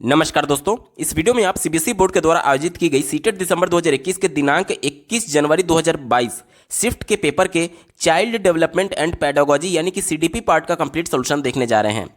नमस्कार दोस्तों, इस वीडियो में आप सीबीएसई बोर्ड के द्वारा आयोजित की गई सीटेट दिसंबर 2021 के दिनांक 21 जनवरी 2022 शिफ्ट के पेपर के चाइल्ड डेवलपमेंट एंड पेडागोजी यानी कि सीडीपी पार्ट का कंप्लीट सॉल्यूशन देखने जा रहे हैं।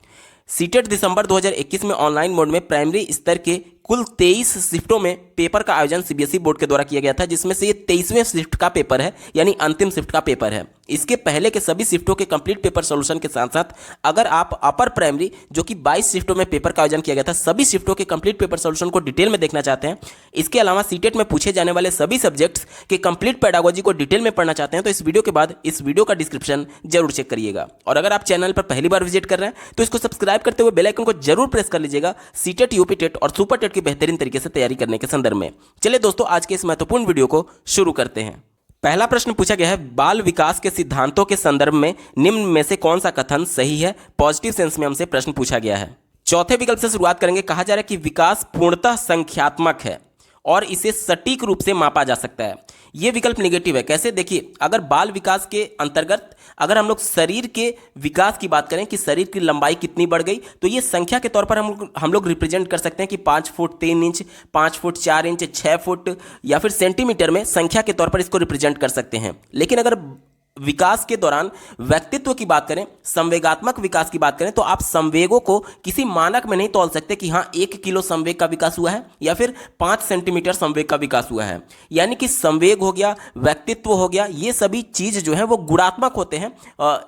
सीटेट दिसंबर 2021 में ऑनलाइन मोड में प्राइमरी स्तर के कुल 23 शिफ्टों में पेपर का आयोजन सीबीएसई बोर्ड के द्वारा किया गया था, जिसमें से ये 23वें शिफ्ट का पेपर है यानी अंतिम शिफ्ट का पेपर है। इसके पहले के सभी शिफ्टों के कंप्लीट पेपर सॉल्यूशन के साथ साथ अगर आप अपर प्राइमरी जो कि 22 शिफ्टों में पेपर का आयोजन किया गया था, सभी शिफ्टों के कंप्लीट पेपर सॉल्यूशन को डिटेल में देखना चाहते हैं, इसके अलावा सीटेट में पूछे जाने वाले सभी सब्जेक्ट्स के कंप्लीट पेडागोजी को डिटेल में पढ़ना चाहते हैं, तो इस वीडियो के बाद इस वीडियो का डिस्क्रिप्शन जरूर चेक करिएगा। और अगर आप चैनल पर पहली बार विजिट कर रहे हैं तो इसको सब्सक्राइब करते हुए बेल आइकन को जरूर प्रेस कर लीजिएगा सीटेट, यूपी टेट और सुपर टेट की बेहतरीन तरीके से तैयारी करने के संदर्भ में। चलिए दोस्तों, आज के इस महत्वपूर्ण वीडियो को शुरू करते हैं। पहला प्रश्न पूछा गया है, बाल विकास के सिद्धांतों के संदर्भ में निम्न में से कौन सा कथन सही है? पॉजिटिव सेंस में हमसे प्रश्न पूछा गया है। चौथे विकल्प से शुरुआत करेंगे। कहा जा रहा है कि विकास पूर्णतः संख्यात्मक है और इसे सटीक रूप से मापा जा सकता है। यह विकल्प नेगेटिव है। कैसे? देखिए, अगर बाल विकास के अंतर्गत अगर हम लोग शरीर के विकास की बात करें कि शरीर की लंबाई कितनी बढ़ गई, तो ये संख्या के तौर पर हम लोग रिप्रेजेंट कर सकते हैं कि 5 foot 3 inch, 5 foot 4 inch, 6 foot या फिर सेंटीमीटर में संख्या के तौर पर इसको रिप्रेजेंट कर सकते हैं। लेकिन अगर विकास के दौरान व्यक्तित्व की बात करें, संवेगात्मक विकास की बात करें, तो आप संवेगों को किसी मानक में नहीं तौल सकते कि हाँ 1 किलो संवेग का विकास हुआ है या फिर 5 सेंटीमीटर संवेग का विकास हुआ है। यानी कि संवेग हो गया, व्यक्तित्व हो गया, ये सभी चीज जो है वो गुणात्मक होते हैं,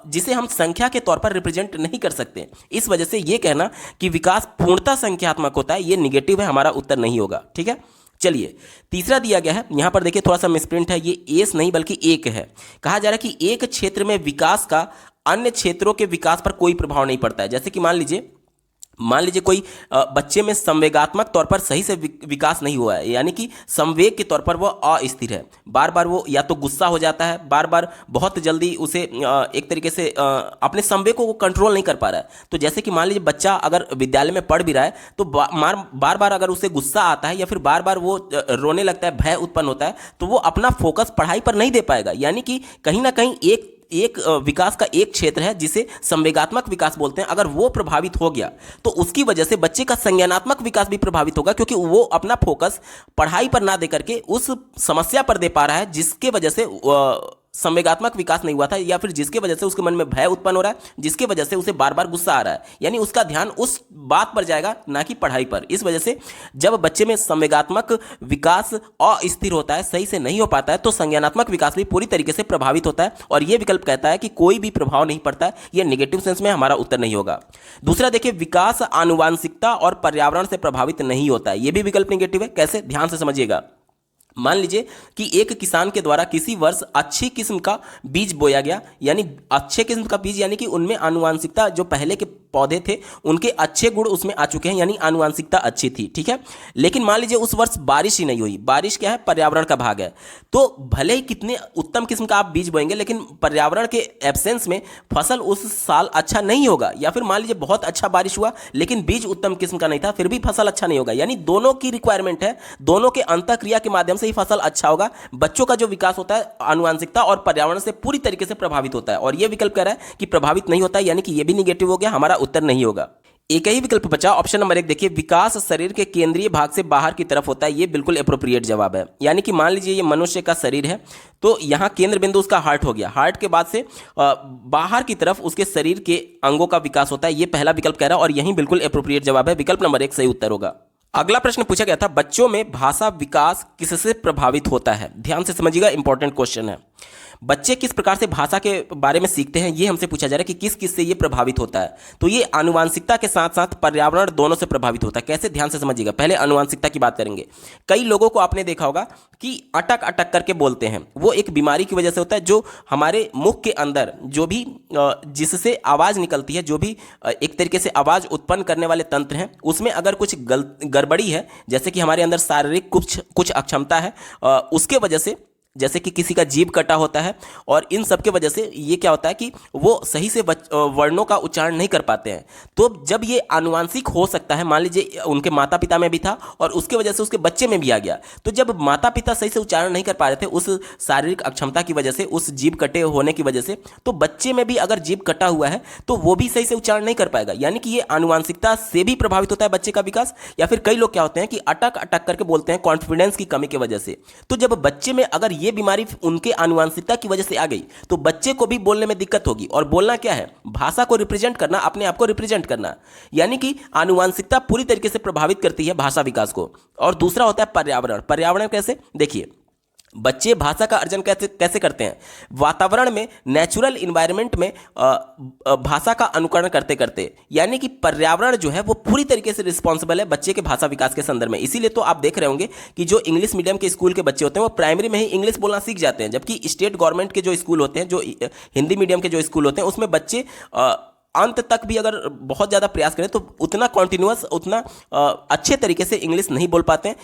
जिसे हम संख्या के तौर पर रिप्रेजेंट नहीं कर सकते। इस वजह से ये कहना कि विकास पूर्णतः संख्यात्मक होता है, ये निगेटिव है, हमारा उत्तर नहीं होगा। ठीक है, चलिए तीसरा दिया गया है। यहां पर देखिए थोड़ा सा मिसप्रिंट है, ये एस नहीं बल्कि एक है। कहा जा रहा है कि एक क्षेत्र में विकास का अन्य क्षेत्रों के विकास पर कोई प्रभाव नहीं पड़ता है। जैसे कि मान लीजिए कोई बच्चे में संवेगात्मक तौर पर सही से विकास नहीं हुआ है, यानी कि संवेग के तौर पर वो अस्थिर है, बार बार वो या तो गुस्सा हो जाता है, बार बार बहुत जल्दी उसे एक तरीके से अपने संवेगों को कंट्रोल नहीं कर पा रहा है। तो जैसे कि मान लीजिए बच्चा अगर विद्यालय में पढ़ भी रहा है तो बार बार अगर उसे गुस्सा आता है या फिर बार बार वो रोने लगता है, भय उत्पन्न होता है, तो वो अपना फोकस पढ़ाई पर नहीं दे पाएगा। यानी कि कहीं ना कहीं एक विकास का एक क्षेत्र है जिसे संवेगात्मक विकास बोलते हैं, अगर वो प्रभावित हो गया तो उसकी वजह से बच्चे का संज्ञानात्मक विकास भी प्रभावित होगा, क्योंकि वो अपना फोकस पढ़ाई पर ना दे करके उस समस्या पर दे पा रहा है जिसके वजह से संवेगात्मक विकास नहीं हुआ था, या फिर जिसके वजह से उसके मन में भय उत्पन्न हो रहा है, जिसके वजह से उसे बार बार गुस्सा आ रहा है। यानी उसका ध्यान उस बात पर जाएगा ना कि पढ़ाई पर। इस वजह से जब बच्चे में संवेगात्मक विकास अस्थिर होता है, सही से नहीं हो पाता है, तो संज्ञानात्मक विकास भी पूरी तरीके से प्रभावित होता है। और यह विकल्प कहता है कि कोई भी प्रभाव नहीं पड़ता है, यह नेगेटिव सेंस में हमारा उत्तर नहीं होगा। दूसरा देखिए, विकास आनुवांशिकता और पर्यावरण से प्रभावित नहीं होता है। यह भी विकल्प नेगेटिव है। कैसे? ध्यान से समझिएगा। मान लीजिए कि एक किसान के द्वारा किसी वर्ष अच्छी किस्म का बीज बोया गया, यानी अच्छे किस्म का बीज, यानी कि उनमें आनुवांशिकता, जो पहले के पौधे थे उनके अच्छे गुण उसमें आ चुके हैं, यानी आनुवांशिकता अच्छी थी। ठीक है, लेकिन मान लीजिए उस वर्ष बारिश ही नहीं हुई। बारिश क्या है? पर्यावरण का भाग है। तो भले ही कितने उत्तम किस्म का आप बीज बोएंगे, लेकिन पर्यावरण के एब्सेंस में फसल उस साल अच्छा नहीं होगा। या फिर मान लीजिए बहुत अच्छा बारिश हुआ लेकिन बीज उत्तम किस्म का नहीं था, फिर भी फसल अच्छा नहीं होगा। यानी दोनों की रिक्वायरमेंट है, दोनों के अंतःक्रिया के माध्यम से ही फसल अच्छा होगा। बच्चों का जो विकास होता है आनुवांशिकता और पर्यावरण से पूरी तरीके से प्रभावित होता है, और यह विकल्प कह रहा है कि प्रभावित नहीं होता है, यानी कि यह भी निगेटिव हो गया, हमारा उत्तर नहीं होगा। एक ही विकल्प बचा, ऑप्शन नंबर 1 देखिए, विकास शरीर के केंद्रीय भाग से बाहर की तरफ होता है। ये बिल्कुल एप्रोप्रिएट जवाब है। यानी कि मान लीजिए ये मनुष्य का शरीर है, तो यहाँ केंद्र बिंदु उसका हार्ट हो गया, हार्ट के बाद से बाहर की तरफ उसके शरीर के अंगों का विकास होता है। ये पहला विकल्प कह रहा है और यही बिल्कुल एप्रोप्रिएट जवाब है। विकल्प नंबर 1 सही उत्तर होगा। अगला प्रश्न पूछा गया था, बच्चों में भाषा विकास किससे प्रभावित होता है? ध्यान से समझिएगा, इंपॉर्टेंट क्वेश्चन है। बच्चे किस प्रकार से भाषा के बारे में सीखते हैं, ये हमसे पूछा जा रहा है कि किस किस से ये प्रभावित होता है। तो ये आनुवांशिकता के साथ साथ पर्यावरण दोनों से प्रभावित होता है। कैसे? ध्यान से समझिएगा। पहले आनुवांशिकता की बात करेंगे। कई लोगों को आपने देखा होगा कि अटक अटक करके बोलते हैं, वो एक बीमारी की वजह से होता है। जो हमारे मुख के अंदर जो भी जिससे आवाज़ निकलती है, जो भी एक तरीके से आवाज़ उत्पन्न करने वाले तंत्र हैं, उसमें अगर कुछ गड़बड़ी है, जैसे कि हमारे अंदर शारीरिक कुछ अक्षमता है, उसके वजह से जैसे कि किसी का जीभ कटा होता है, और इन सब के वजह से ये क्या होता है कि वो सही से वर्णों का उच्चारण नहीं कर पाते हैं। तो जब ये आनुवांशिक हो सकता है, मान लीजिए उनके माता पिता में भी था और उसके वजह से उसके बच्चे में भी आ गया, तो जब माता पिता सही से उच्चारण नहीं कर पा रहे थे उस शारीरिक अक्षमता की वजह से, उस जीभ कटे होने की वजह से, तो बच्चे में भी अगर जीभ कटा हुआ है तो वो भी सही से उच्चारण नहीं कर पाएगा। यानी कि ये आनुवांशिकता से भी प्रभावित होता है बच्चे का विकास। या फिर कई लोग क्या होते हैं कि अटक अटक करके बोलते हैं कॉन्फिडेंस की कमी की वजह से। तो जब बच्चे में अगर ये बीमारी उनके आनुवांशिकता की वजह से आ गई तो बच्चे को भी बोलने में दिक्कत होगी। और बोलना क्या है? भाषा को रिप्रेजेंट करना, अपने आप को रिप्रेजेंट करना। यानी कि आनुवांशिकता पूरी तरीके से प्रभावित करती है भाषा विकास को। और दूसरा होता है पर्यावरण। पर्यावरण कैसे? देखिए, बच्चे भाषा का अर्जन कैसे कैसे करते हैं? वातावरण में, नेचुरल इन्वायरमेंट में भाषा का अनुकरण करते करते। यानी कि पर्यावरण जो है वो पूरी तरीके से रिस्पॉन्सिबल है बच्चे के भाषा विकास के संदर्भ में। इसीलिए तो आप देख रहे होंगे कि जो इंग्लिश मीडियम के स्कूल के बच्चे होते हैं वो प्राइमरी में ही इंग्लिश बोलना सीख जाते हैं, जबकि स्टेट गवर्नमेंट के जो स्कूल होते हैं, जो हिंदी मीडियम के जो स्कूल होते हैं, उसमें बच्चे अंत तक भी अगर बहुत ज़्यादा प्रयास करें तो उतना कॉन्टिन्यूअस, उतना अच्छे तरीके से इंग्लिश नहीं बोल पाते हैं।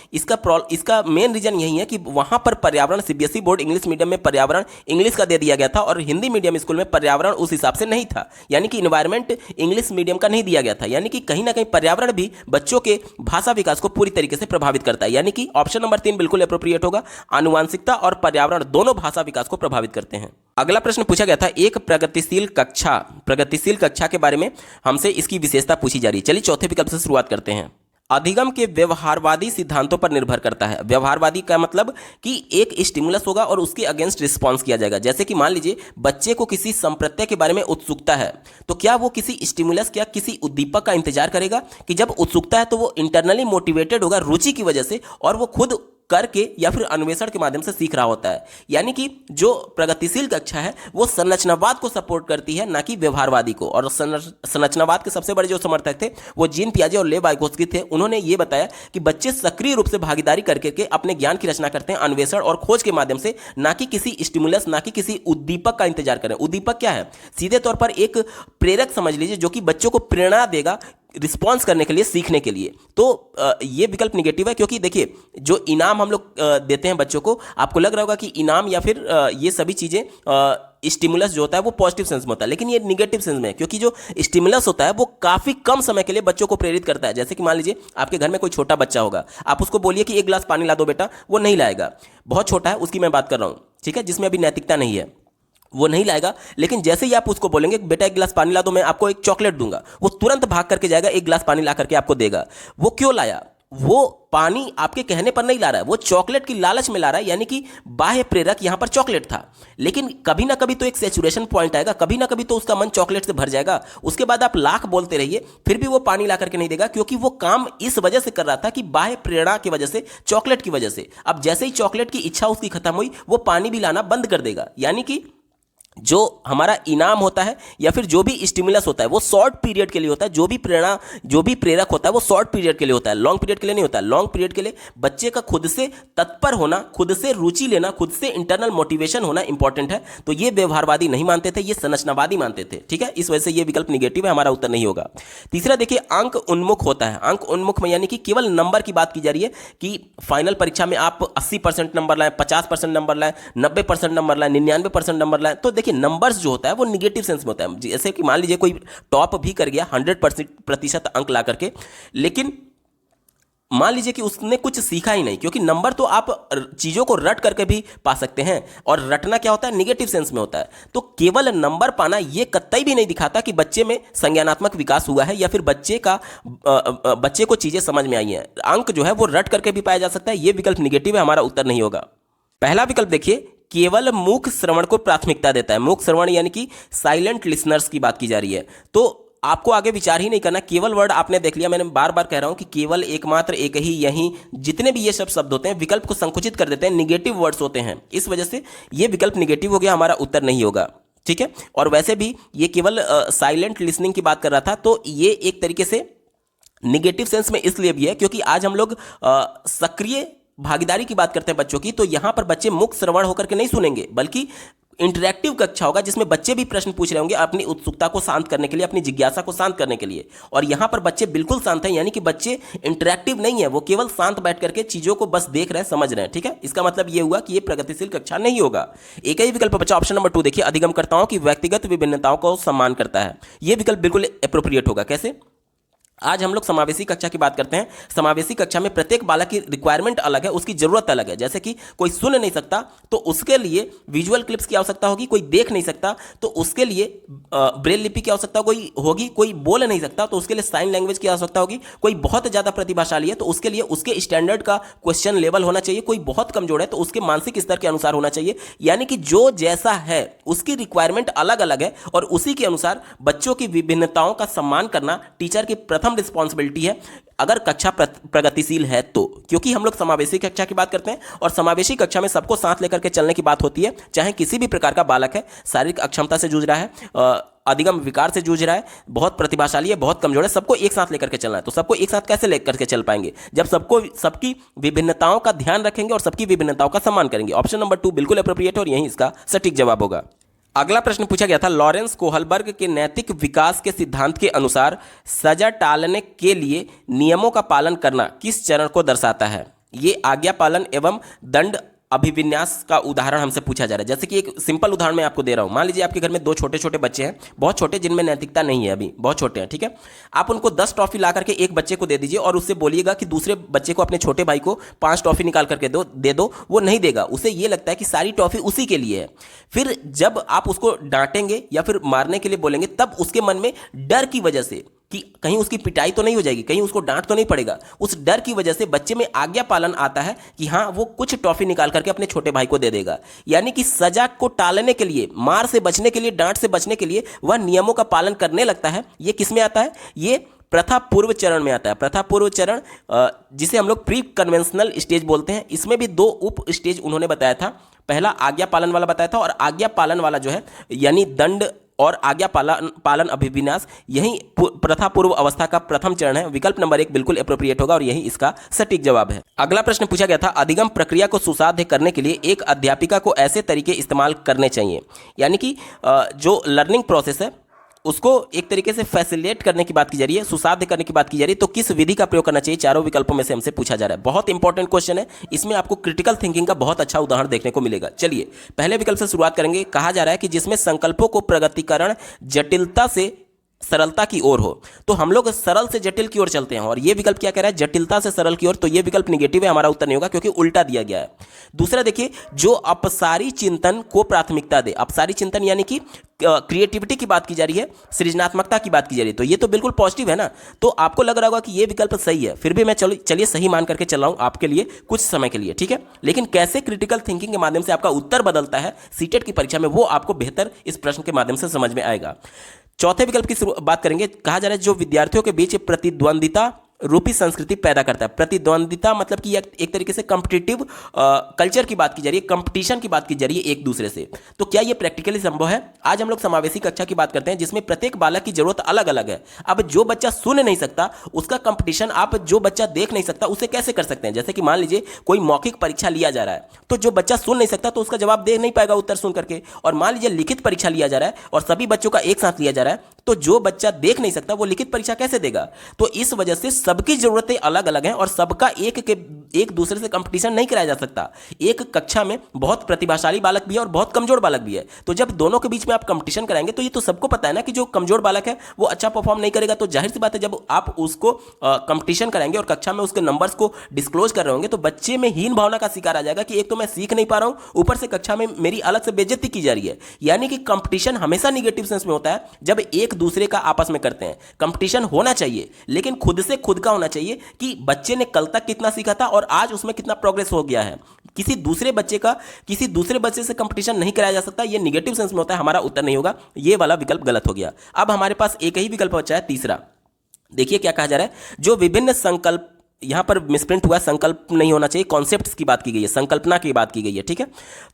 इसका मेन रीज़न यही है कि वहाँ पर पर्यावरण, सीबीएसई बोर्ड इंग्लिश मीडियम में पर्यावरण इंग्लिश का दे दिया गया था और हिंदी मीडियम स्कूल में पर्यावरण उस हिसाब से नहीं था। यानी कि इन्वायरमेंट इंग्लिश मीडियम का नहीं दिया गया था। यानी कि कहीं ना कहीं पर्यावरण भी बच्चों के भाषा विकास को पूरी तरीके से प्रभावित करता है। यानी कि ऑप्शन नंबर 3 बिल्कुल एप्रोप्रिएट होगा। आनुवांशिकता और पर्यावरण दोनों भाषा विकास को प्रभावित करते हैं। अगला प्रश्न पूछा गया था, एक प्रगतिशील कक्षा के बारे में हमसे इसकी विशेषता पूछी जा रही है। चलिए चौथे विकल्प से शुरुआत करते हैं। अधिगम के व्यवहारवादी सिद्धांतों पर निर्भर करता है। व्यवहारवादी का मतलब कि एक स्टिमुलस होगा और उसके अगेंस्ट रिस्पॉन्स किया जाएगा। जैसे कि मान लीजिए बच्चे को किसी संप्रत्यय के बारे में उत्सुकता है, तो क्या वो किसी स्टिमुलस या किसी उद्दीपक का इंतजार करेगा? कि जब उत्सुकता है तो वो इंटरनली मोटिवेटेड होगा रुचि की वजह से, और वो खुद करके या फिर अन्वेषण के माध्यम से सीख रहा होता है। यानी कि जो प्रगतिशील कक्षा है वो संरचनावाद को सपोर्ट करती है, ना कि व्यवहारवादी को। और संरचनावाद के सबसे बड़े जो समर्थक थे वो जीन पियाजे और लेव वाइगोत्स्की थे। उन्होंने ये बताया कि बच्चे सक्रिय रूप से भागीदारी करके अपने ज्ञान की रचना करते हैं अन्वेषण और खोज के माध्यम से, ना कि किसी स्टिमुलस, ना कि किसी उद्दीपक का इंतजार करें। उद्दीपक क्या है? सीधे तौर पर एक प्रेरक समझ लीजिए, जो कि बच्चों को प्रेरणा देगा रिस्पॉन्स करने के लिए, सीखने के लिए। तो ये विकल्प निगेटिव है, क्योंकि देखिए जो इनाम हम लोग देते हैं बच्चों को, आपको लग रहा होगा कि इनाम या फिर ये सभी चीज़ें, स्टिमुलस जो होता है वो पॉजिटिव सेंस में होता है, लेकिन ये निगेटिव सेंस में है। क्योंकि जो स्टिमुलस होता है वो काफ़ी कम समय के लिए बच्चों को प्रेरित करता है। जैसे कि मान लीजिए आपके घर में कोई छोटा बच्चा होगा, आप उसको बोलिए कि 1 गिलास पानी ला दो बेटा, वो नहीं लाएगा। बहुत छोटा है, उसकी मैं बात कर रहा हूँ, ठीक है, जिसमें अभी नैतिकता नहीं है, वो नहीं लाएगा। लेकिन जैसे ही आप उसको बोलेंगे बेटा 1 गिलास पानी ला दो, मैं आपको एक चॉकलेट दूंगा, वो तुरंत भाग करके जाएगा, 1 गिलास पानी ला करके आपको देगा। वो क्यों लाया? वो पानी आपके कहने पर नहीं ला रहा है, वो चॉकलेट की लालच में ला रहा है। यानी कि बाह्य प्रेरक यहां पर चॉकलेट था। लेकिन कभी ना कभी तो एक सैचुरेशन पॉइंट आएगा, कभी ना कभी तो उसका मन चॉकलेट से भर जाएगा। उसके बाद आप लाख बोलते रहिए, फिर भी वो पानी ला करके नहीं देगा, क्योंकि वो काम इस वजह से कर रहा था कि बाह्य प्रेरणा की वजह से, चॉकलेट की वजह से। अब जैसे ही चॉकलेट की इच्छा उसकी खत्म हुई, वो पानी भी लाना बंद कर देगा। यानी कि जो हमारा इनाम होता है या फिर जो भी स्टिमुलस होता है वो शॉर्ट पीरियड के लिए होता है। जो भी प्रेरणा, जो भी प्रेरक होता है वो शॉर्ट पीरियड के लिए होता है, लॉन्ग पीरियड के लिए नहीं होता है। लॉन्ग पीरियड के लिए बच्चे का खुद से तत्पर होना, खुद से रुचि लेना, खुद से इंटरनल मोटिवेशन होना इंपॉर्टेंट है। तो ये व्यवहारवादी नहीं मानते थे, ये संरचनावादी मानते थे, ठीक है। इस वजह से ये विकल्प निगेटिव है, हमारा उत्तर नहीं होगा। तीसरा देखिए, अंक उन्मुख होता है। अंक उन्मुख में यानी कि केवल नंबर की बात की जा रही है कि फाइनल परीक्षा में आप 80% नंबर लाएं, 50% नंबर लाएं, 90% नंबर लाएं, 99% नंबर लाएं। तो देखिए नंबर्स जो होता है वो निगेटिव सेंस में होता है। जैसे कि मान लीजिए कोई टॉप भी कर गया 100% अंक ला करके, लेकिन मान लीजिए कि उसने कुछ सीखा ही नहीं, क्योंकि नंबर तो आप चीजों को रट करके भी पा सकते हैं, और रटना क्या होता है? निगेटिव सेंस में होता है। तो केवल नंबर पाना ये कतई भी नहीं दिखाता कि बच्चे में संज्ञानात्मक विकास हुआ है या फिर बच्चे को चीजें समझ में आई हैं। अंक जो है वो रट करके भी पाया जा सकता है। ये विकल्प निगेटिव है, हमारा उत्तर नहीं होगा। पहला विकल्प देखिए, केवल मूक श्रवण को प्राथमिकता देता है। मूक श्रवण यानी कि साइलेंट लिसनर्स की बात की जा रही है। तो आपको आगे विचार ही नहीं करना, केवल वर्ड आपने देख लिया। मैंने बार बार कह रहा हूं कि केवल, एकमात्र, एक ही, यही, जितने भी ये सब शब्द होते हैं विकल्प को संकुचित कर देते हैं, निगेटिव वर्ड्स होते हैं। इस वजह से ये विकल्प निगेटिव हो गया, हमारा उत्तर नहीं होगा, ठीक है। और वैसे भी ये केवल साइलेंट लिसनिंग की बात कर रहा था, तो ये एक तरीके से निगेटिव सेंस में इसलिए भी है क्योंकि आज हम लोग सक्रिय भागीदारी की बात करते हैं बच्चों की। तो यहां पर बच्चे मुक्त श्रवण होकर के नहीं सुनेंगे, बल्कि इंटरैक्टिव कक्षा होगा जिसमें बच्चे भी प्रश्न पूछ रहे होंगे अपनी उत्सुकता को शांत करने के लिए, अपनी जिज्ञासा को शांत करने के लिए। और यहां पर बच्चे बिल्कुल शांत हैं, यानी कि बच्चे इंटरैक्टिव नहीं है, वो केवल शांत बैठ करके चीजों को बस देख रहे हैं, समझ रहे हैं। ठीक है, इसका मतलब ये हुआ कि ये प्रगतिशील कक्षा नहीं होगा। एक ही विकल्प बचा ऑप्शन नंबर 2, देखिए अधिगमकर्ताओं की व्यक्तिगत विभिन्नताओं को सम्मान करता है। यह विकल्प बिल्कुल एप्रोप्रिएट होगा। कैसे? आज हम लोग समावेशी कक्षा की बात करते हैं। समावेशी कक्षा में प्रत्येक बालक की रिक्वायरमेंट अलग है, उसकी जरूरत अलग है। जैसे कि कोई सुन नहीं सकता तो उसके लिए विजुअल क्लिप्स की आवश्यकता होगी, कोई देख नहीं सकता तो उसके लिए ब्रेल लिपि की आवश्यकता होगी, कोई बोल नहीं सकता तो उसके लिए साइन लैंग्वेज की आवश्यकता होगी, कोई बहुत ज्यादा प्रतिभाशाली है तो उसके लिए उसके स्टैंडर्ड का क्वेश्चन लेवल होना चाहिए, कोई बहुत कमजोर है तो उसके मानसिक स्तर के अनुसार होना चाहिए। यानी कि जो जैसा है उसकी रिक्वायरमेंट अलग अलग है और उसी के अनुसार बच्चों की विभिन्नताओं का सम्मान करना टीचर की प्रथम रिस्पॉन्सिबिलिटी है, अगर कक्षा प्रगतिशील है तो। क्योंकि हम लोग समावेशी कक्षा की बात करते हैं और समावेशी कक्षा में सबको साथ लेकर के चलने की बात होती है, चाहे किसी भी प्रकार का बालक है, शारीरिक अक्षमता से जूझ रहा है, अधिगम विकार से जूझ रहा है, बहुत प्रतिभाशाली है, बहुत कमजोर है, सबको एक साथ लेकर के चलना है। तो सबको एक साथ कैसे लेकर के चल पाएंगे? जब सबकी विभिन्नताओं का ध्यान रखेंगे और सबकी विभिन्नताओं का सम्मान करेंगे। ऑप्शन नंबर 2 बिल्कुल एप्रोप्रिएट है और यही इसका सटीक जवाब होगा। अगला प्रश्न पूछा गया था, लॉरेंस कोहलबर्ग के नैतिक विकास के सिद्धांत के अनुसार सजा टालने के लिए नियमों का पालन करना किस चरण को दर्शाता है? ये आज्ञा पालन एवं दंड अभिविन्यास का उदाहरण हमसे पूछा जा रहा है। जैसे कि एक सिंपल उदाहरण मैं आपको दे रहा हूं। मान लीजिए आपके घर में 2 छोटे छोटे बच्चे हैं, बहुत छोटे, जिनमें नैतिकता नहीं है, अभी बहुत छोटे हैं। ठीक है, आप उनको 10 टॉफी ला करके एक बच्चे को दे दीजिए और उससे बोलिएगा कि दूसरे बच्चे को, अपने छोटे भाई को 5 टॉफी निकाल करके दे दो। वो नहीं देगा, उसे ये लगता है कि सारी टॉफी उसी के लिए है। फिर जब आप उसको डांटेंगे या फिर मारने के लिए बोलेंगे, तब उसके मन में डर की वजह से कि कहीं उसकी पिटाई तो नहीं हो जाएगी, कहीं उसको डांट तो नहीं पड़ेगा, उस डर की वजह से बच्चे में आज्ञा पालन आता है कि हाँ, वो कुछ टॉफी निकाल करके अपने छोटे भाई को दे देगा। यानी कि सजा को टालने के लिए, मार से बचने के लिए, डांट से बचने के लिए वह नियमों का पालन करने लगता है। ये किस में आता है? ये प्रथा पूर्व चरण में आता है। प्रथा पूर्व चरण, जिसे हम लोग प्री कन्वेंशनल स्टेज बोलते हैं, इसमें भी 2 उप स्टेज उन्होंने बताया था। पहला आज्ञा पालन वाला बताया था और आज्ञा पालन वाला जो है यानी दंड और आज्ञा पालन अभिविन्यास, यही प्रथा पूर्व अवस्था का प्रथम चरण है। विकल्प नंबर 1 बिल्कुल एप्रोप्रिएट होगा और यही इसका सटीक जवाब है। अगला प्रश्न पूछा गया था, अधिगम प्रक्रिया को सुसाध्य करने के लिए एक अध्यापिका को ऐसे तरीके इस्तेमाल करने चाहिए। यानी कि जो लर्निंग प्रोसेस है उसको एक तरीके से फैसिलिटेट करने की बात की जा रही है, सुसाध्य करने की बात की जा रही है। तो किस विधि का प्रयोग करना चाहिए? चारों विकल्पों में से हमसे पूछा जा रहा है। बहुत इंपॉर्टेंट क्वेश्चन है, इसमें आपको क्रिटिकल थिंकिंग का बहुत अच्छा उदाहरण देखने को मिलेगा। चलिए पहले विकल्प से शुरुआत करेंगे। कहा जा रहा है कि जिसमें संकल्पों को प्रगतिकरण जटिलता से सरलता की ओर हो। तो हम लोग सरल से जटिल की ओर चलते हैं और ये विकल्प क्या कह रहा है? जटिलता से सरल की ओर। तो ये विकल्प निगेटिव है, हमारा उत्तर नहीं होगा क्योंकि उल्टा दिया गया है। दूसरा देखिए, जो अपसारी चिंतन को प्राथमिकता दे। अपसारी चिंतन यानी कि क्रिएटिविटी की बात की जा रही है, सृजनात्मकता की बात की जा रही है। तो ये तो बिल्कुल पॉजिटिव है ना। तो आपको लग रहा होगा कि ये विकल्प सही है, फिर भी मैं चलिए सही मान करके चल रहा हूं आपके लिए कुछ समय के लिए। ठीक है, लेकिन कैसे क्रिटिकल थिंकिंग के माध्यम से आपका उत्तर बदलता है सीटेट की परीक्षा में, वो आपको बेहतर इस प्रश्न के माध्यम से समझ में आएगा। चौथे विकल्प की बात करेंगे। कहा जा रहा है जो विद्यार्थियों के बीच प्रतिद्वंदिता रूपी संस्कृति पैदा करता है। प्रतिद्वंदिता मतलब कि एक तरीके से कॉम्पिटिटिव कल्चर की बात की जा रही है, कंपटीशन की बात की जा रही है एक दूसरे से। तो क्या ये प्रैक्टिकली संभव है? आज हम लोग समावेशी कक्षा की बात करते हैं जिसमें प्रत्येक बालक की जरूरत अलग अलग है। अब जो बच्चा सुन नहीं सकता उसका कंपटीशन आप जो बच्चा देख नहीं सकता उसे कैसे कर सकते हैं? जैसे कि मान लीजिए कोई मौखिक परीक्षा लिया जा रहा है, तो जो बच्चा सुन नहीं सकता तो उसका जवाब दे नहीं पाएगा उत्तर सुन करके। और मान लीजिए लिखित परीक्षा लिया जा रहा है और सभी बच्चों का एक साथ लिया जा रहा है, तो जो बच्चा देख नहीं सकता वो लिखित परीक्षा कैसे देगा? तो इस वजह से सबकी जरूरतें अलग अलग हैं और सबका एक दूसरे से कंपटीशन नहीं कराया जा सकता। एक कक्षा में बहुत प्रतिभाशाली बालक भी है और बहुत कमजोर बालक भी है। तो जब दोनों के बीच में आप कंपटीशन कराएंगे तो ये तो सबको पता है ना कि जो कमजोर बालक है वो अच्छा परफॉर्म नहीं करेगा। तो जाहिर सी बात है, जब आप उसको कंपटीशन कराएंगे और कक्षा में उसके नंबर्स को डिस्क्लोज कर रहे होंगे तो बच्चे में हीन भावना का शिकार आ जाएगा कि एक तो मैं सीख नहीं पा रहा हूं, ऊपर से कक्षा में मेरी अलग से बेइज्जती की जा रही है। यानी कि कंपटीशन हमेशा निगेटिव सेंस में होता है जब एक दूसरे का आपस में करते हैं। कंपटीशन होना चाहिए लेकिन खुद से खुद का होना चाहिए कि बच्चे ने कल तक कितना सीखा था और आज उसमें कितना प्रोग्रेस हो गया है। किसी दूसरे बच्चे से कंपटीशन नहीं कराया जा सकता। ये निगेटिव सेंस में होता है, हमारा उत्तर नहीं होगा। ये वाला विकल्प गलत हो गया। अब हमारे पास एक ही विकल्प बचा है, तीसरा। देखिए क्या कहा जा रहा है, जो विभिन्न संकल्प, यहां पर मिसप्रिंट हुआ, संकल्प नहीं होना चाहिए, कॉन्सेप्ट्स की बात की गई है, संकल्पना की बात की गई है। ठीक है,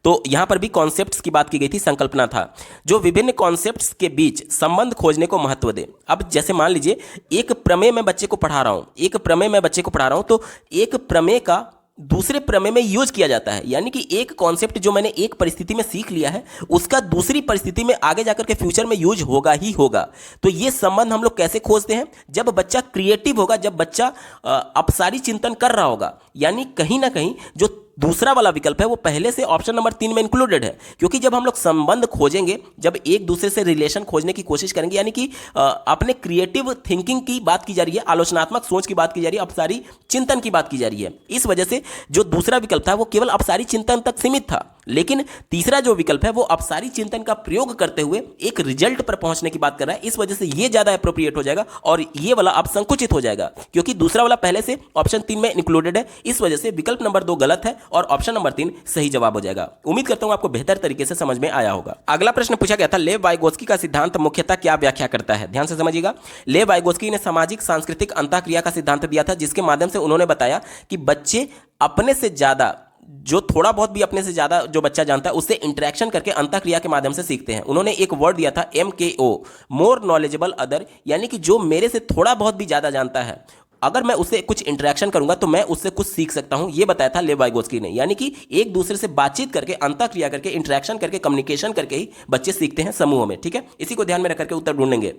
तो यहां पर भी कॉन्सेप्ट्स की बात की गई थी, संकल्पना था। जो विभिन्न कॉन्सेप्ट्स के बीच संबंध खोजने को महत्व दे। अब जैसे मान लीजिए एक प्रमेय मैं बच्चे को पढ़ा रहा हूं, तो एक प्रमेय का दूसरे प्रमेय में यूज किया जाता है, यानी कि एक कॉन्सेप्ट जो मैंने एक परिस्थिति में सीख लिया है उसका दूसरी परिस्थिति में आगे जाकर के फ्यूचर में यूज होगा ही होगा। तो ये संबंध हम लोग कैसे खोजते हैं? जब बच्चा क्रिएटिव होगा, जब बच्चा अपसारी चिंतन कर रहा होगा, यानी कहीं ना कहीं जो दूसरा वाला विकल्प है वो पहले से ऑप्शन नंबर 3 में इंक्लूडेड है। क्योंकि जब हम लोग संबंध खोजेंगे, जब एक दूसरे से रिलेशन खोजने की कोशिश करेंगे, यानी कि अपने क्रिएटिव थिंकिंग की बात की जा रही है, आलोचनात्मक सोच की बात की जा रही है, अपसारी चिंतन की बात की जा रही है। इस वजह से जो दूसरा विकल्प था वो केवल अपसारी चिंतन तक सीमित था, लेकिन तीसरा जो विकल्प है वो अपसारी चिंतन का प्रयोग करते हुए एक रिजल्ट पर पहुंचने की बात कर रहा है। इस वजह से ये ज्यादा एप्रोप्रिएट हो जाएगा और ये वाला अब संकुचित हो जाएगा, क्योंकि दूसरा वाला पहले से ऑप्शन 3 में इंक्लूडेड है। इस वजह से विकल्प नंबर 2 गलत है और ऑप्शन नंबर 3 सही जवाब हो जाएगा। उम्मीद करता हूं आपको बेहतर तरीके से समझ में आया होगा। अगला प्रश्न पूछा गया था, लेव वाइगोत्स्की का सिद्धांत मुख्यतः क्या व्याख्या करता है? ध्यान से समझिएगा। लेव वाइगोत्स्की ने सामाजिक सांस्कृतिक अंतःक्रिया का सिद्धांत दिया था, जिसके माध्यम से उन्होंने बताया कि बच्चे अपने से ज्यादा, जो थोड़ा बहुत भी अपने से ज्यादा जो बच्चा जानता है उससे इंटरेक्शन करके अंतःक्रिया के माध्यम से सीखते हैं। उन्होंने एक वर्ड दिया था MKO, मोर नॉलेजेबल अदर, यानी कि जो मेरे से थोड़ा बहुत भी ज्यादा जानता है, अगर मैं उससे कुछ इंटरेक्शन करूंगा तो मैं उससे कुछ सीख सकता हूं। यह बताया था लेव वाइगोत्स्की ने, यानी कि एक दूसरे से बातचीत करके, अंतःक्रिया करके, इंटरेक्शन करके, कम्युनिकेशन करके ही बच्चे सीखते हैं समूह में। ठीक है, इसी को ध्यान में रख करके उत्तर ढूंढेंगे।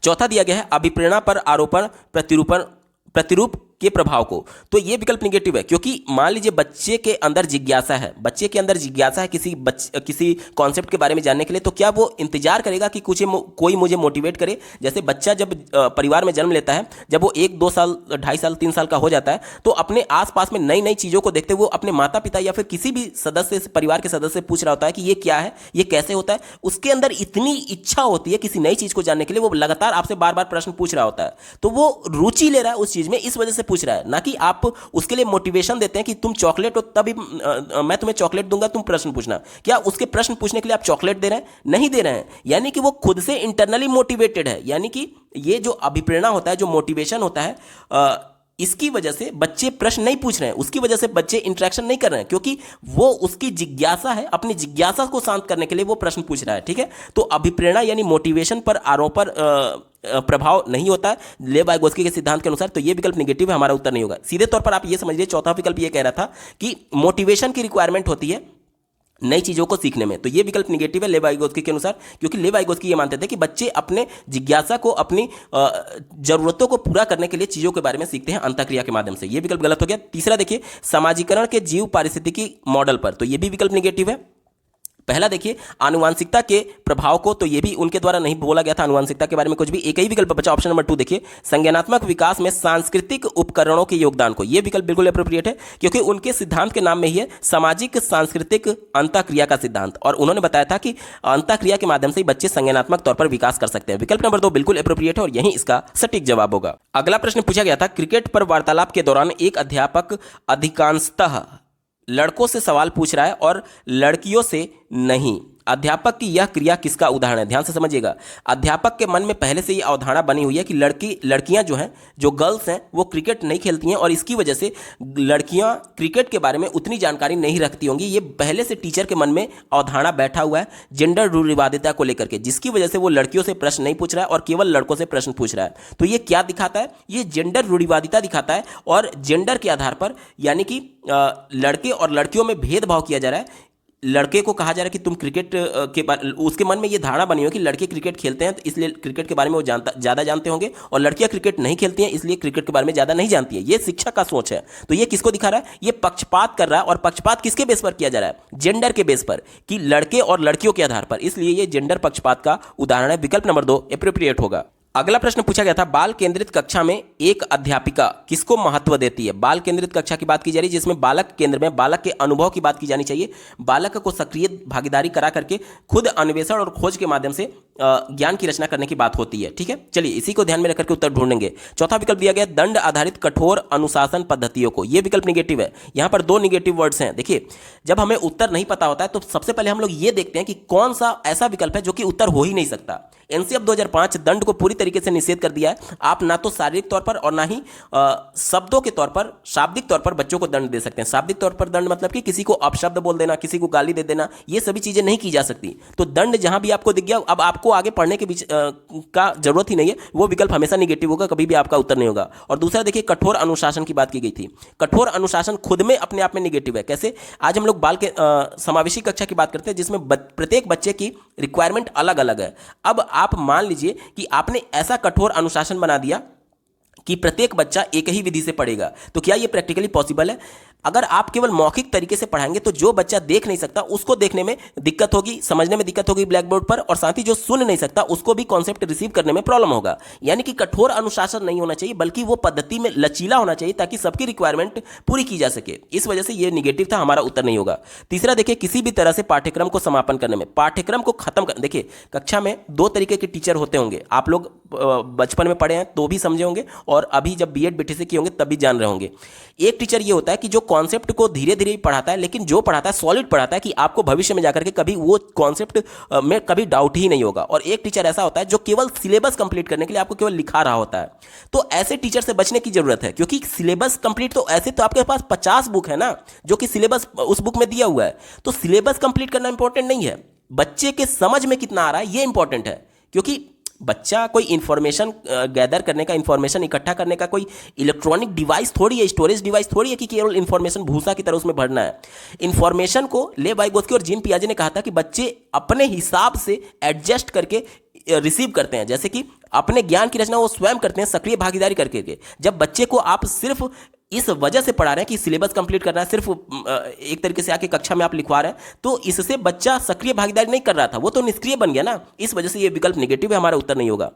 चौथा दिया गया है अभिप्रेरणा पर आरोपण प्रतिरूप के प्रभाव को। तो ये विकल्प निगेटिव है, क्योंकि मान लीजिए बच्चे के अंदर जिज्ञासा है, किसी कॉन्सेप्ट के बारे में जानने के लिए, तो क्या वो इंतजार करेगा कि कोई मुझे मोटिवेट करे? जैसे बच्चा जब परिवार में जन्म लेता है, जब वो 1-2 साल, 2.5 साल, 3 साल का हो जाता है, तो अपने आसपास में नई नई चीजों को देखते हुए अपने माता पिता या फिर किसी भी सदस्य, परिवार के सदस्य से पूछ रहा होता है कि ये क्या है, ये कैसे होता है। उसके अंदर इतनी इच्छा होती है किसी नई चीज को जानने के लिए, वो लगातार आपसे बार बार प्रश्न पूछ रहा होता है, तो वो रुचि ले रहा है उस चीज में, इस वजह से पूछ रहा है। ना कि आप उसके लिए मोटिवेशन देते हैं कि तुम चॉकलेट हो तभी मैं तुम्हें चॉकलेट दूंगा, तुम प्रश्न पूछना। क्या उसके प्रश्न पूछने के लिए आप चॉकलेट दे रहे हैं? नहीं दे रहे हैं। यानी कि वो खुद से इंटरनली मोटिवेटेड है। यानी कि ये जो अभिप्रेरणा होता है, जो मोटिवेशन होता है, इसकी वजह से बच्चे प्रश्न नहीं पूछ रहे हैं, उसकी वजह से बच्चे इंटरेक्शन नहीं कर रहे हैं, क्योंकि वो उसकी जिज्ञासा है, अपनी जिज्ञासा को शांत करने के लिए वो प्रश्न पूछ रहा है। ठीक है, तो अभिप्रेरणा यानी मोटिवेशन पर आरोपण प्रभाव नहीं होता है लेव वाइगोत्स्की के सिद्धांत के अनुसार। तो ये विकल्प निगेटिव है, हमारा उत्तर नहीं होगा। सीधे तौर पर आप ये समझिए, चौथा विकल्प ये कह रहा था कि मोटिवेशन की रिक्वायरमेंट होती है नई चीजों को सीखने में, तो ये विकल्प निगेटिव है लेव वाइगोत्स्की के अनुसार, क्योंकि लेव वाइगोत्स्की ये मानते थे कि बच्चे अपने जिज्ञासा को, अपनी जरूरतों को पूरा करने के लिए चीजों के बारे में सीखते हैं अंतःक्रिया के माध्यम से। ये विकल्प गलत हो गया। तीसरा देखिए, समाजीकरण के जीव पारिस्थितिकी मॉडल पर, तो ये भी विकल्प निगेटिव है। पहला देखिए, आनुवांशिकता के प्रभाव को, तो ये भी उनके द्वारा नहीं बोला गया था आनुवांशिकता के बारे में कुछ भी। एक ही विकल्प बचा, ऑप्शन नंबर 2 देखिए, संज्ञानात्मक विकास में सांस्कृतिक उपकरणों के योगदान को। ये विकल्प बिल्कुल एप्रोप्रिएट है, क्योंकि उनके सिद्धांत के नाम में ही है सामाजिक सांस्कृतिक अंतःक्रिया का सिद्धांत, और उन्होंने बताया था कि अंतःक्रिया के माध्यम से ही बच्चे संज्ञानात्मक तौर पर विकास कर सकते हैं। विकल्प नंबर 2 बिल्कुल एप्रोप्रिएट है और यही इसका सटीक जवाब होगा। अगला प्रश्न पूछा गया था, क्रिकेट पर वार्तालाप के दौरान एक अध्यापक अधिकांशतः लड़कों से सवाल पूछ रहा है और लड़कियों से नहीं। अध्यापक की यह क्रिया किसका उदाहरण है? ध्यान से समझिएगा। अध्यापक के मन में पहले से ये अवधारणा बनी हुई है कि लड़कियां जो हैं, जो गर्ल्स हैं, वो क्रिकेट नहीं खेलती हैं, और इसकी वजह से लड़कियां क्रिकेट के बारे में उतनी जानकारी नहीं रखती होंगी। ये पहले से टीचर के मन में अवधारणा बैठा हुआ है जेंडर रूढ़िवादिता को लेकर के, जिसकी वजह से वो लड़कियों से प्रश्न नहीं पूछ रहा है और केवल लड़कों से प्रश्न पूछ रहा है। तो ये क्या दिखाता है? ये जेंडर रूढ़िवादिता दिखाता है, और जेंडर के आधार पर, यानी कि लड़के और लड़कियों में भेदभाव किया जा रहा है। लड़के को कहा जा रहा है कि तुम क्रिकेट के बारे, उसके मन में ये धारणा बनी हो कि लड़के क्रिकेट खेलते हैं तो इसलिए क्रिकेट के बारे में वो ज़्यादा जानते होंगे, और लड़कियां क्रिकेट नहीं खेलती हैं इसलिए क्रिकेट के बारे में ज़्यादा नहीं जानती है। ये शिक्षा का सोच है। तो ये किसको दिखा रहा है? ये पक्षपात कर रहा है, और पक्षपात किसके बेस पर किया जा रहा है? जेंडर के बेस पर, कि लड़के और लड़कियों के आधार पर, इसलिए ये जेंडर पक्षपात का उदाहरण है। विकल्प नंबर 2 एप्रोप्रिएट होगा। अगला प्रश्न पूछा गया था, बाल केंद्रित कक्षा में एक अध्यापिका किसको महत्व देती है? बाल केंद्रित कक्षा की बात की जा रही है, जिसमें बालक केंद्र में, बालक के अनुभव की बात की जानी चाहिए, बालक को सक्रिय भागीदारी करा करके खुद अन्वेषण और खोज के माध्यम से ज्ञान की रचना करने की बात होती है। ठीक है, चलिए इसी को ध्यान में रखकर के उत्तर ढूंढेंगे। चौथा विकल्प दिया गया, दंड आधारित कठोर अनुशासन पद्धतियों को। यह विकल्प निगेटिव है। यहां पर 2 निगेटिव वर्ड्स हैं। देखिए, जब हमें उत्तर नहीं पता होता है तो सबसे पहले हम लोग ये देखते हैं कि कौन सा ऐसा विकल्प है जो कि उत्तर हो ही नहीं सकता। एनसीएफ 2005 दंड को पूरी तरीके से निषेध कर दिया है। आप ना तो शारीरिक तौर पर और ना ही शब्दों के तौर पर, शाब्दिक तौर पर बच्चों को दंड दे सकते हैं। शाब्दिक तौर पर दंड मतलब कि किसी को अपशब्द बोल देना, किसी को गाली दे देना, ये सभी चीजें नहीं की जा सकती। तो दंड जहां भी आपको दिख गया, अब आपको आपको आगे पढ़ने के बीच का जरूरत ही नहीं है, वो विकल्प हमेशा निगेटिव होगा, कभी भी आपका उत्तर नहीं होगा। और दूसरा देखिए, कठोर अनुशासन की बात की गई थी। कठोर अनुशासन खुद में अपने आप में निगेटिव है। कैसे? आज हम लोग बाल के समावेशी कक्षा की बात करते हैं, जिसमें प्रत्येक बच्चे की रिक्वायरमेंट अलग अलग है। अब आप मान लीजिए कि आपने ऐसा कठोर अनुशासन बना दिया कि प्रत्येक बच्चा एक ही विधि से पढ़ेगा, तो क्या ये प्रैक्टिकली पॉसिबल है? अगर आप केवल मौखिक तरीके से पढ़ाएंगे तो जो बच्चा देख नहीं सकता उसको देखने में दिक्कत होगी, समझने में दिक्कत होगी ब्लैक बोर्ड पर, और साथ ही जो सुन नहीं सकता उसको भी कॉन्सेप्ट रिसीव करने में प्रॉब्लम होगा। यानी कि कठोर अनुशासन नहीं होना चाहिए, बल्कि वो पद्धति में लचीला होना चाहिए ताकि सबकी रिक्वायरमेंट पूरी की जा सके। इस वजह से ये निगेटिव था, हमारा उत्तर नहीं होगा। तीसरा देखिए, किसी भी तरह से पाठ्यक्रम को समापन करने में, पाठ्यक्रम को खत्म कर, देखिए कक्षा में दो तरीके के टीचर होते होंगे, आप लोग बचपन में पढ़े हैं तो भी समझे होंगे, और अभी जब बीएड बीटीसी किए होंगे तब भी जान रहे होंगे। एक टीचर ये होता है कि जो कॉन्सेप्ट को धीरे धीरे पढ़ाता है, लेकिन जो पढ़ाता है सॉलिड पढ़ाता है कि आपको भविष्य में जाकर के कभी वो कॉन्सेप्ट में कभी डाउट ही नहीं होगा। और एक टीचर ऐसा होता है जो केवल सिलेबस कंप्लीट करने के लिए आपको केवल लिखा रहा होता है। तो ऐसे टीचर से बचने की जरूरत है, क्योंकि सिलेबस कंप्लीट, तो ऐसे तो आपके पास 50 बुक है ना, जो कि सिलेबस उस बुक में दिया हुआ है। तो सिलेबस कंप्लीट करना इंपॉर्टेंट नहीं है, बच्चे के समझ में कितना आ रहा है ये इंपॉर्टेंट है। क्योंकि बच्चा कोई इंफॉर्मेशन गैदर करने का, इंफॉर्मेशन इकट्ठा करने का कोई इलेक्ट्रॉनिक डिवाइस थोड़ी है, स्टोरेज डिवाइस थोड़ी है कि केवल इंफॉर्मेशन भूसा की तरह उसमें भरना है। इंफॉर्मेशन को ले वाइगोत्स्की और जीन पियाजे ने कहा था कि बच्चे अपने हिसाब से एडजस्ट करके रिसीव करते हैं, जैसे कि अपने ज्ञान की रचना वो स्वयं करते हैं सक्रिय भागीदारी करके। जब बच्चे को आप सिर्फ इस वजह से पढ़ा रहे हैं कि सिलेबस कंप्लीट करना है, सिर्फ एक तरीके से आके कक्षा में आप लिखवा रहे हैं, तो इससे बच्चा सक्रिय भागीदारी नहीं कर रहा था, वो तो निष्क्रिय बन गया ना। इस वजह से ये विकल्प निगेटिव है, हमारा उत्तर नहीं होगा।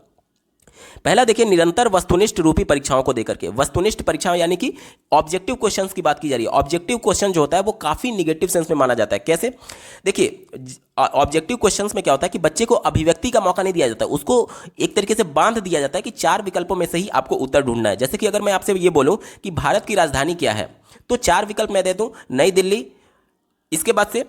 पहला देखिए, निरंतर वस्तुनिष्ठ रूपी परीक्षाओं को देकर के, वस्तुनिष्ठ परीक्षाओं यानी कि ऑब्जेक्टिव क्वेश्चंस की बात की जा रही है। ऑब्जेक्टिव क्वेश्चन जो होता है वो काफी निगेटिव सेंस में माना जाता है। कैसे? देखिए, ऑब्जेक्टिव क्वेश्चंस में क्या होता है कि बच्चे को अभिव्यक्ति का मौका नहीं दिया जाता, उसको एक तरीके से बांध दिया जाता है कि 4 विकल्पों में से ही आपको उत्तर ढूंढना है। जैसे कि अगर मैं आपसे ये बोलूं कि भारत की राजधानी क्या है, तो 4 विकल्प मैं दे दूं, नई दिल्ली, इसके बाद से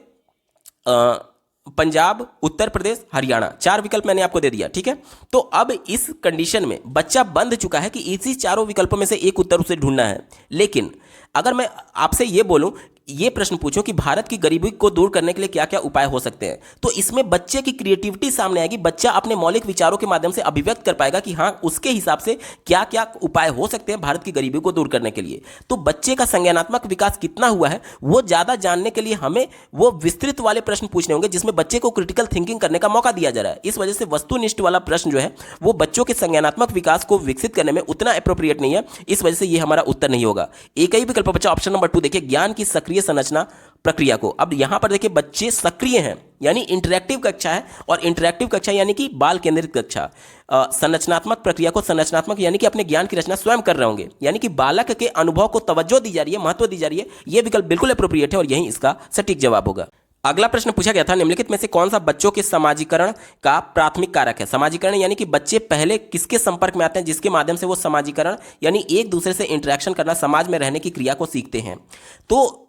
पंजाब, उत्तर प्रदेश, हरियाणा, 4 विकल्प मैंने आपको दे दिया, ठीक है। तो अब इस कंडीशन में बच्चा बंध चुका है कि इसी चारों विकल्पों में से एक उत्तर उसे ढूंढना है। लेकिन अगर मैं आपसे ये बोलूं, ये प्रश्न पूछो कि भारत की गरीबी को दूर करने के लिए क्या क्या उपाय हो सकते हैं, तो इसमें बच्चे की क्रिएटिविटी सामने आएगी। बच्चा अपने मौलिक विचारों के माध्यम से अभिव्यक्त कर पाएगा कि हाँ, उसके हिसाब से क्या क्या उपाय हो सकते हैं भारत की गरीबी को दूर करने के लिए। तो बच्चे का संज्ञानात्मक विकास कितना हुआ है वो ज़्यादा जानने के लिए हमें वो विस्तृत वाले प्रश्न पूछने होंगे, जिसमें बच्चे को क्रिटिकल थिंकिंग करने का मौका दिया जा रहा है। इस वजह से वस्तुनिष्ठ वाला प्रश्न जो है वो बच्चों के संज्ञानात्मक विकास को विकसित करने में उतना अप्रोप्रिएट नहीं है। इस वजह से ये हमारा उत्तर नहीं होगा। एक ही विकल्प बच्चा, ऑप्शन नंबर 2 देखिए, ज्ञान की सक्रिय संरचना प्रक्रिया को। अब यहां पर देखिए, बच्चे सक्रिय हैं यानी इंटरैक्टिव कक्षा है, और इंटरैक्टिव कक्षा यानी कि बाल केंद्रित कक्षा। संरचनात्मक प्रक्रिया को, संरचनात्मक यानी कि अपने ज्ञान की रचना स्वयं कर रहे होंगे, यानी कि बालक के अनुभव को तवज्जो दी जा रही है, महत्व दी जा रही है। यह विकल्प बिल्कुल अप्रोप्रिएट है और यही इसका सटीक जवाब होगा। अगला प्रश्न पूछा गया था, निम्नलिखित में से कौन सा बच्चों के समाजीकरण का प्राथमिक कारक है? समाजीकरण यानी कि बच्चे पहले किसके संपर्क में आते हैं जिसके माध्यम से वो समाजीकरण यानी एक दूसरे से इंटरेक्शन करना, समाज में रहने की क्रिया को सीखते हैं। तो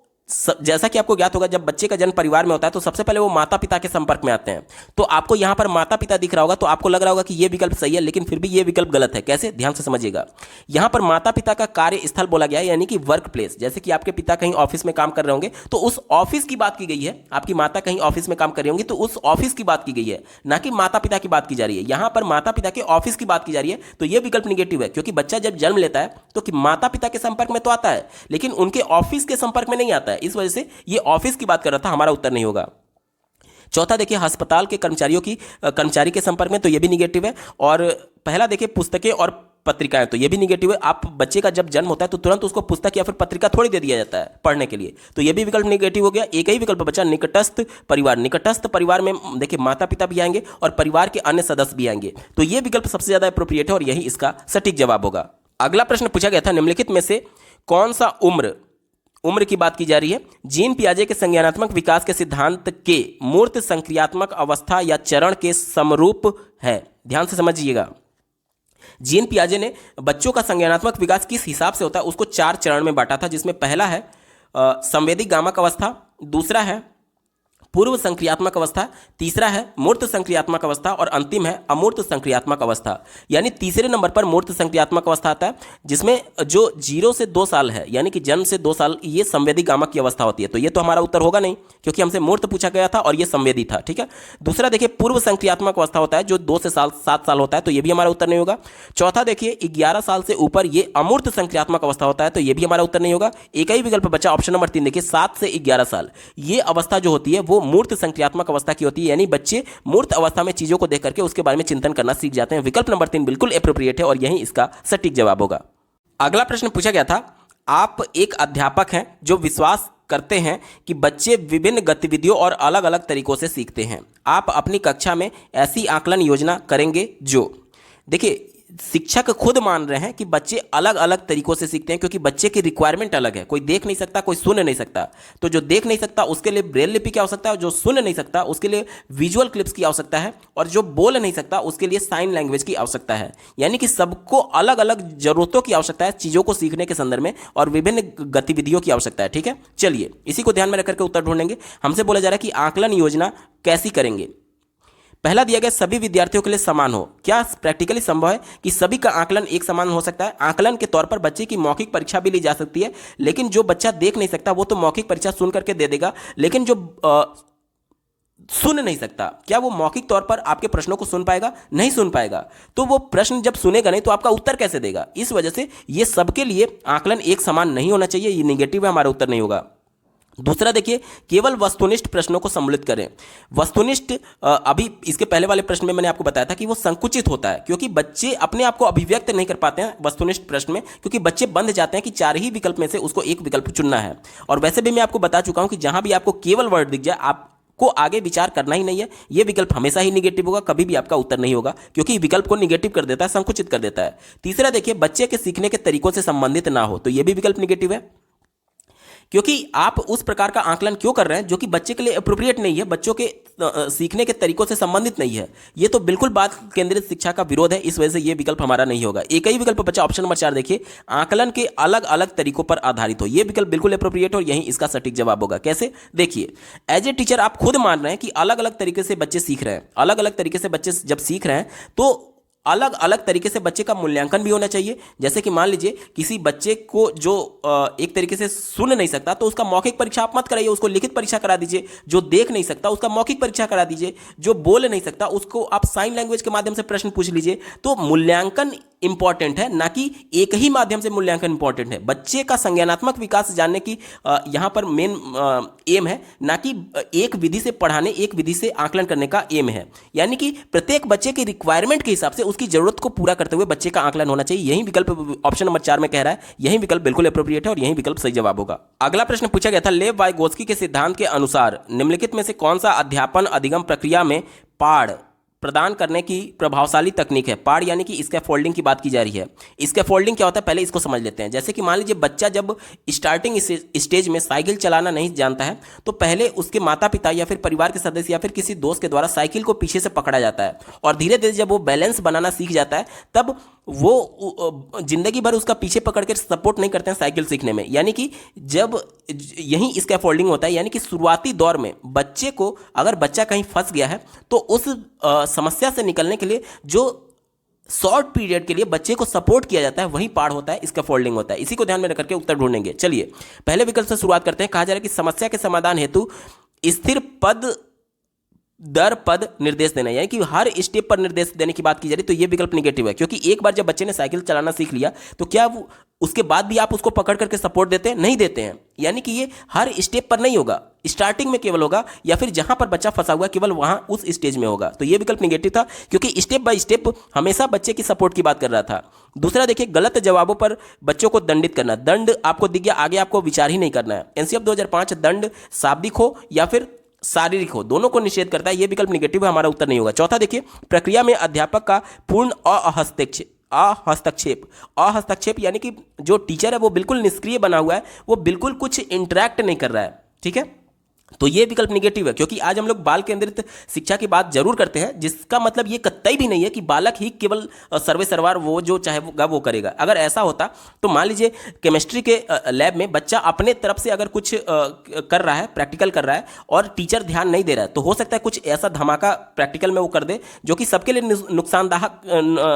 जैसा कि आपको ज्ञात होगा, जब बच्चे का जन्म परिवार में होता है तो सबसे पहले वो माता पिता के संपर्क में आते हैं। तो आपको यहां पर माता पिता दिख रहा होगा, तो आपको लग रहा होगा कि ये विकल्प सही है, लेकिन फिर भी ये विकल्प गलत है। कैसे? ध्यान से समझिएगा। यहां पर माता पिता का कार्य स्थल बोला गया है, यानी कि वर्क प्लेस। जैसे कि आपके पिता कहीं ऑफिस में काम कर रहे होंगे तो उस ऑफिस की बात की गई है, आपकी माता कहीं ऑफिस में काम कर रही होंगी तो उस ऑफिस की बात की गई है, ना कि माता पिता की बात की जा रही है। यहां पर माता पिता के ऑफिस की बात की जा रही है, तो यह विकल्प निगेटिव है, क्योंकि बच्चा जब जन्म लेता है तो कि माता पिता के संपर्क में तो आता है, लेकिन उनके ऑफिस के संपर्क में नहीं आता है। इस वजह से ऑफिस की बात कर रहा था, हमारा उत्तर नहीं होगा। चौथा देखिए, अस्पताल के कर्मचारी के संपर्क में, तो यह भी निगेटिव है। और पहला देखिए, पुस्तकें और पत्रिकाएं, तो यह भी निगेटिव है। आप बच्चे का जब जन्म होता है तो तुरंत उसको पुस्तक या फिर पत्रिका थोड़ी दे दिया जाता है पढ़ने के लिए, तो यह भी विकल्प निगेटिव हो गया। एक ही विकल्प बचा, निकटस्थ परिवार। निकटस्थ परिवार में देखिए माता पिता भी आएंगे और परिवार के अन्य सदस्य भी आएंगे, तो यह विकल्प सबसे ज्यादा अप्रोप्रिएट है और यही इसका सटीक जवाब होगा। अगला प्रश्न पूछा गया था, निम्नलिखित में से कौन सा उम्र की बात की जा रही है, जीन पियाजे के संज्ञानात्मक विकास के सिद्धांत के मूर्त संक्रियात्मक अवस्था या चरण के समरूप है? ध्यान से समझिएगा। जीन पियाजे ने बच्चों का संज्ञानात्मक विकास किस हिसाब से होता है उसको 4 चरण में बांटा था, जिसमें पहला है संवेदी गामक अवस्था, दूसरा है पूर्व संक्रियात्मक अवस्था, तीसरा है मूर्त संक्रियात्मक अवस्था और अंतिम है अमूर्त संक्रियात्मक अवस्था। यानी तीसरे नंबर पर मूर्त संक्रियात्मक अवस्था आता है, जिसमें जो 0 से 2 साल है यानी कि जन्म से 2 साल, ये संवेदी गामक की अवस्था होती है। तो ये तो हमारा उत्तर होगा नहीं, क्योंकि हमसे मूर्त पूछा गया था और ये संवेदी था। ठीक है। दूसरा देखिए पूर्व संक्रियात्मक अवस्था होता है जो 2 से 7 साल होता है, तो ये भी हमारा उत्तर नहीं होगा। चौथा देखिए 11 साल से ऊपर ये अमूर्त संक्रियात्मक अवस्था होता है, तो ये भी हमारा उत्तर नहीं होगा। एक ही विकल्प बचा ऑप्शन नंबर 3, देखिए 7 से 11 साल, ये अवस्था जो होती है वो मूर्त संक्रियात्मक अवस्था की होती है, यानी बच्चे मूर्त अवस्था में चीजों को देख करके उसके बारे में चिंतन करना सीख जाते हैं। विकल्प नंबर 3 बिल्कुल एप्रोप्रिएट है और यही इसका सटीक जवाब होगा। अगला प्रश्न पूछा गया था, आप एक अध्यापक हैं जो विश्वास करते हैं कि बच्चे विभिन्न गतिविधियों और अलग अलग तरीकों से सीखते हैं। आप अपनी कक्षा में ऐसी आकलन योजना करेंगे जो, देखिए शिक्षक खुद मान रहे हैं कि बच्चे अलग अलग तरीकों से सीखते हैं, क्योंकि बच्चे की रिक्वायरमेंट अलग है। कोई देख नहीं सकता, कोई सुन नहीं सकता, तो जो देख नहीं सकता उसके लिए ब्रेल लिपि की आवश्यकता है, जो सुन नहीं सकता उसके लिए विजुअल क्लिप्स की आवश्यकता है, और जो बोल नहीं सकता उसके लिए साइन लैंग्वेज की आवश्यकता है। यानी कि सबको अलग अलग जरूरतों की आवश्यकता है चीज़ों को सीखने के संदर्भ में, और विभिन्न गतिविधियों की आवश्यकता है। ठीक है, चलिए इसी को ध्यान में रखकर के उत्तर ढूंढेंगे। हमसे बोला जा रहा है कि आकलन योजना कैसी करेंगे। पहला दिया गया सभी विद्यार्थियों के लिए समान हो। क्या प्रैक्टिकली संभव है कि सभी का आकलन एक समान हो सकता है? आकलन के तौर पर बच्चे की मौखिक परीक्षा भी ली जा सकती है, लेकिन जो बच्चा देख नहीं सकता वो तो मौखिक परीक्षा सुन करके दे देगा, लेकिन जो सुन नहीं सकता, क्या वो मौखिक तौर पर आपके प्रश्नों को सुन पाएगा? नहीं सुन पाएगा। तो वो प्रश्न जब सुनेगा नहीं तो आपका उत्तर कैसे देगा? इस वजह से ये सबके लिए आकलन एक समान नहीं होना चाहिए, ये निगेटिव है, हमारा उत्तर नहीं होगा। दूसरा देखिए, केवल वस्तुनिष्ठ प्रश्नों को सम्मिलित करें। वस्तुनिष्ठ, अभी इसके पहले वाले प्रश्न में मैंने आपको बताया था कि वो संकुचित होता है, क्योंकि बच्चे अपने आप को अभिव्यक्त नहीं कर पाते हैं वस्तुनिष्ठ प्रश्न में, क्योंकि बच्चे बंध जाते हैं कि 4 ही विकल्प में से उसको एक विकल्प चुनना है। और वैसे भी मैं आपको बता चुका हूं कि जहां भी आपको केवल वर्ड दिख जाए आपको आगे विचार करना ही नहीं है। ये विकल्प हमेशा ही निगेटिव होगा, कभी भी आपका उत्तर नहीं होगा, क्योंकि विकल्प को निगेटिव कर देता है, संकुचित कर देता है। तीसरा देखिए, बच्चे के सीखने के तरीकों से संबंधित ना हो, तो ये भी विकल्प निगेटिव है, क्योंकि आप उस प्रकार का आकलन क्यों कर रहे हैं जो कि बच्चे के लिए अप्रोप्रिएट नहीं है, बच्चों के सीखने के तरीकों से संबंधित नहीं है। ये तो बिल्कुल बात केंद्रित शिक्षा का विरोध है, इस वजह से ये विकल्प हमारा नहीं होगा। एक ही विकल्प बचा ऑप्शन नंबर 4, देखिए आकलन के अलग अलग तरीकों पर आधारित हो। ये विकल्प बिल्कुल अप्रोप्रिएट और यही इसका सटीक जवाब होगा। कैसे? देखिए, एज ए टीचर आप खुद मान रहे हैं कि अलग अलग तरीके से बच्चे सीख रहे हैं। अलग अलग तरीके से बच्चे जब सीख रहे हैं तो अलग अलग तरीके से बच्चे का मूल्यांकन भी होना चाहिए। जैसे कि मान लीजिए किसी बच्चे को जो एक तरीके से सुन नहीं सकता तो उसका मौखिक परीक्षा आप मत कराइए, उसको लिखित परीक्षा करा दीजिए। जो देख नहीं सकता उसका मौखिक परीक्षा करा दीजिए। जो बोल नहीं सकता उसको आप साइन लैंग्वेज के माध्यम से प्रश्न पूछ लीजिए। तो मूल्यांकन इंपॉर्टेंट है, ना कि एक ही माध्यम से मूल्यांकन इंपॉर्टेंट है। बच्चे का संज्ञानात्मक विकास जानने की यहां पर मेन एम है, ना कि एक विधि से पढ़ाने, एक विधि से आकलन करने का एम है। यानी कि प्रत्येक बच्चे की रिक्वायरमेंट के हिसाब से उसकी जरूरत को पूरा करते हुए बच्चे का आकलन होना चाहिए। यही विकल्प ऑप्शन नंबर 4 में कह रहा है, यही विकल्प बिल्कुल अप्रोप्रिएट है और यही विकल्प सही जवाब होगा। अगला प्रश्न पूछा गया था, लेव वाइगोत्स्की के सिद्धांत के अनुसार निम्नलिखित में से कौन सा अध्यापन अधिगम प्रक्रिया में पाढ़ प्रदान करने की प्रभावशाली तकनीक है? पाढ़ यानी कि स्कैफोल्डिंग की बात की जा रही है। स्कैफोल्डिंग क्या होता है पहले इसको समझ लेते हैं। जैसे कि मान लीजिए बच्चा जब स्टार्टिंग स्टेज में साइकिल चलाना नहीं जानता है तो पहले उसके माता पिता या फिर परिवार के सदस्य या फिर किसी दोस्त के द्वारा साइकिल को पीछे से पकड़ा जाता है, और धीरे धीरे जब वो बैलेंस बनाना सीख जाता है तब वो जिंदगी भर उसका पीछे पकड़ के सपोर्ट नहीं करते हैं साइकिल सीखने में। यानी कि जब यही स्कैफोल्डिंग होता है, यानी कि शुरुआती दौर में बच्चे को, अगर बच्चा कहीं फंस गया है तो उस समस्या से निकलने के लिए जो शॉर्ट पीरियड के लिए बच्चे को सपोर्ट किया जाता है वही पार्ट होता है, स्कैफोल्डिंग होता है। इसी को ध्यान में रखकर के उत्तर ढूंढेंगे। चलिए पहले विकल्प से शुरुआत करते हैं। कहा जा रहा है कि समस्या के समाधान हेतु स्थिर पद दर पद निर्देश देना, यानी कि हर स्टेप पर निर्देश देने की बात की जा रही, तो ये विकल्प निगेटिव है। क्योंकि एक बार जब बच्चे ने साइकिल चलाना सीख लिया तो क्या वो उसके बाद भी आप उसको पकड़ करके सपोर्ट देते हैं? नहीं देते हैं। यानी कि ये हर स्टेप पर नहीं होगा, स्टार्टिंग में केवल होगा, या फिर जहां पर बच्चा फंसा हुआ केवल वहां उस स्टेज में होगा। तो ये विकल्प निगेटिव था, क्योंकि स्टेप बाय स्टेप हमेशा बच्चे की सपोर्ट की बात कर रहा था। दूसरा देखिए, गलत जवाबों पर बच्चों को दंडित करना। दंड आपको दिख गया, आगे आपको विचार ही नहीं करना है। एनसीएफ 2005 दंड शाब्दिक हो या फिर शारीरिक हो, दोनों को निषेध करता है। यह विकल्प निगेटिव है, हमारा उत्तर नहीं होगा। चौथा देखिए, प्रक्रिया में अध्यापक का पूर्ण अहस्तक्षेप यानी कि जो टीचर है वो बिल्कुल निष्क्रिय बना हुआ है, वो बिल्कुल कुछ इंटरेक्ट नहीं कर रहा है। ठीक है, तो ये विकल्प निगेटिव है, क्योंकि आज हम लोग बाल केंद्रित शिक्षा की बात जरूर करते हैं, जिसका मतलब ये कतई भी नहीं है कि बालक ही केवल सर्वे सर्वार वो जो चाहेगा वो करेगा। अगर ऐसा होता तो मान लीजिए केमिस्ट्री के लैब में बच्चा अपने तरफ से अगर कुछ कर रहा है, प्रैक्टिकल कर रहा है, और टीचर ध्यान नहीं दे रहा है, तो हो सकता है कुछ ऐसा धमाका प्रैक्टिकल में वो कर दे जो कि सबके लिए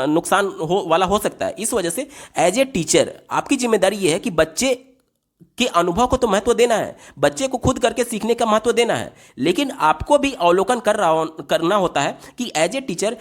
नुकसान वाला हो सकता है। इस वजह से एज ए टीचर आपकी जिम्मेदारी ये है कि बच्चे के अनुभव को तो महत्व देना है, बच्चे को खुद करके सीखने का महत्व देना है, लेकिन आपको भी अवलोकन करना होता है कि एज ए टीचर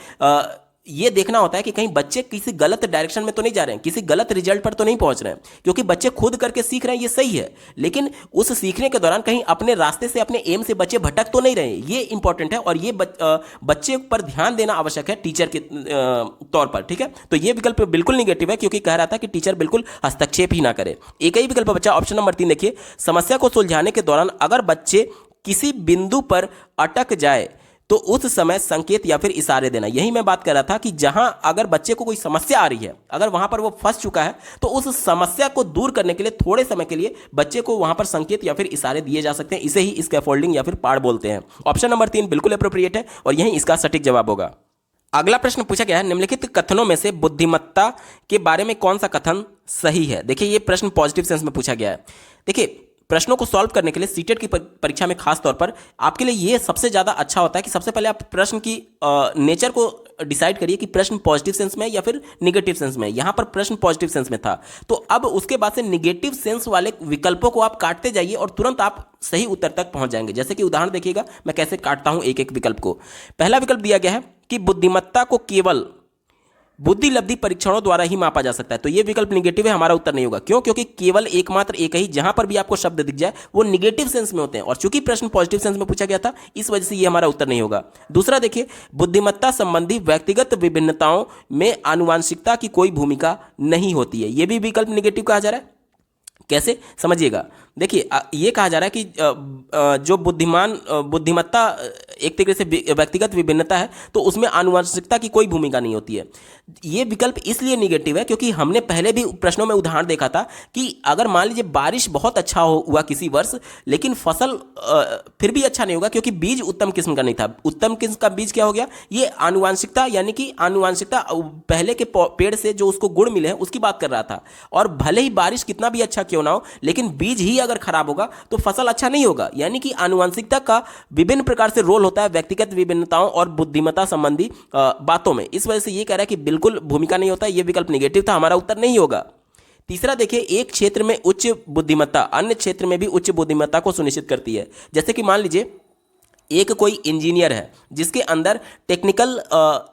ये देखना होता है कि कहीं बच्चे किसी गलत डायरेक्शन में तो नहीं जा रहे हैं, किसी गलत रिजल्ट पर तो नहीं पहुंच रहे हैं। क्योंकि बच्चे खुद करके सीख रहे हैं, ये सही है, लेकिन उस सीखने के दौरान कहीं अपने रास्ते से, अपने एम से बच्चे भटक तो नहीं रहे, ये इंपॉर्टेंट है। और ये बच्चे पर ध्यान देना आवश्यक है टीचर के तौर पर, ठीक है। तो ये विकल्प बिल्कुल निगेटिव है, क्योंकि कह रहा था कि टीचर बिल्कुल हस्तक्षेप ही ना करे। एक ही विकल्प बचा ऑप्शन नंबर 3, देखिए, समस्या को सुलझाने के दौरान अगर बच्चे किसी बिंदु पर अटक जाए तो उस समय संकेत या फिर इशारे देना। यही मैं बात कर रहा था कि जहां अगर बच्चे को कोई समस्या आ रही है, अगर वहां पर वो फंस चुका है, तो उस समस्या को दूर करने के लिए थोड़े समय के लिए बच्चे को वहां पर संकेत या फिर इशारे दिए जा सकते हैं। इसे ही स्कैफोल्डिंग या फिर पाड़ बोलते हैं। ऑप्शन नंबर 3 बिल्कुल अप्रोप्रिएट है और यही इसका सटीक जवाब होगा। अगला प्रश्न पूछा गया है, निम्नलिखित कथनों में से बुद्धिमत्ता के बारे में कौन सा कथन सही है। देखिए, ये प्रश्न पॉजिटिव सेंस में पूछा गया है। देखिए, प्रश्नों को सॉल्व करने के लिए सीटेट की परीक्षा में खास तौर पर आपके लिए ये सबसे ज़्यादा अच्छा होता है कि सबसे पहले आप प्रश्न की नेचर को डिसाइड करिए कि प्रश्न पॉजिटिव सेंस में या फिर निगेटिव सेंस में। यहाँ पर प्रश्न पॉजिटिव सेंस में था, तो अब उसके बाद से निगेटिव सेंस वाले विकल्पों को आप काटते जाइए और तुरंत आप सही उत्तर तक पहुंच जाएंगे। जैसे कि उदाहरण देखिएगा, मैं कैसे काटता हूं एक एक विकल्प को। पहला विकल्प दिया गया है कि बुद्धिमत्ता को केवल बुद्धि लब्धि परीक्षणों द्वारा ही मापा जा सकता है। तो यह विकल्प निगेटिव है, हमारा उत्तर नहीं होगा। क्यों? क्योंकि केवल एकमात्र एक ही, जहां पर भी आपको शब्द दिख जाए वो निगेटिव सेंस में होते हैं, और चूंकि प्रश्न पॉजिटिव सेंस में पूछा गया था, इस वजह से ये हमारा उत्तर नहीं होगा। दूसरा देखिए, बुद्धिमत्ता संबंधी व्यक्तिगत विभिन्नताओं में आनुवांशिकता की कोई भूमिका नहीं होती है। यह भी विकल्प निगेटिव कहा जा रहा है। कैसे, समझिएगा। देखिए, ये कहा जा रहा है कि जो बुद्धिमत्ता एक तरीके से व्यक्तिगत विभिन्नता है, तो उसमें आनुवंशिकता की कोई भूमिका नहीं होती है। ये विकल्प इसलिए निगेटिव है क्योंकि हमने पहले भी प्रश्नों में उदाहरण देखा था कि अगर मान लीजिए बारिश बहुत अच्छा हुआ किसी वर्ष, लेकिन फसल फिर भी अच्छा नहीं होगा क्योंकि बीज उत्तम किस्म का नहीं था। उत्तम किस्म का बीज क्या हो गया? ये आनुवंशिकता, यानी कि आनुवंशिकता पहले के पेड़ से जो उसको गुण मिले हैं उसकी बात कर रहा था। और भले ही बारिश कितना भी अच्छा क्यों ना हो, लेकिन बीज ही अगर खराब होगा तो फसल अच्छा नहीं होगा। यानी कि आनुवंशिकता का विभिन्न प्रकार से रोल होता है व्यक्तिगत विभिन्नताओं और बुद्धिमत्ता संबंधी बातों में। इस वजह से ये कह रहा है कि बिल्कुल भूमिका नहीं होता। ये विकल्प निगेटिव था, हमारा उत्तर नहीं होगा। तीसरा देखिए, एक क्षेत्र में उच्च बुद्धिमत्ता अन्य क्षेत्र में भी उच्च बुद्धिमत्ता को सुनिश्चित करती है। जैसे कि मान लीजिए एक कोई इंजीनियर है जिसके अंदर टेक्निकल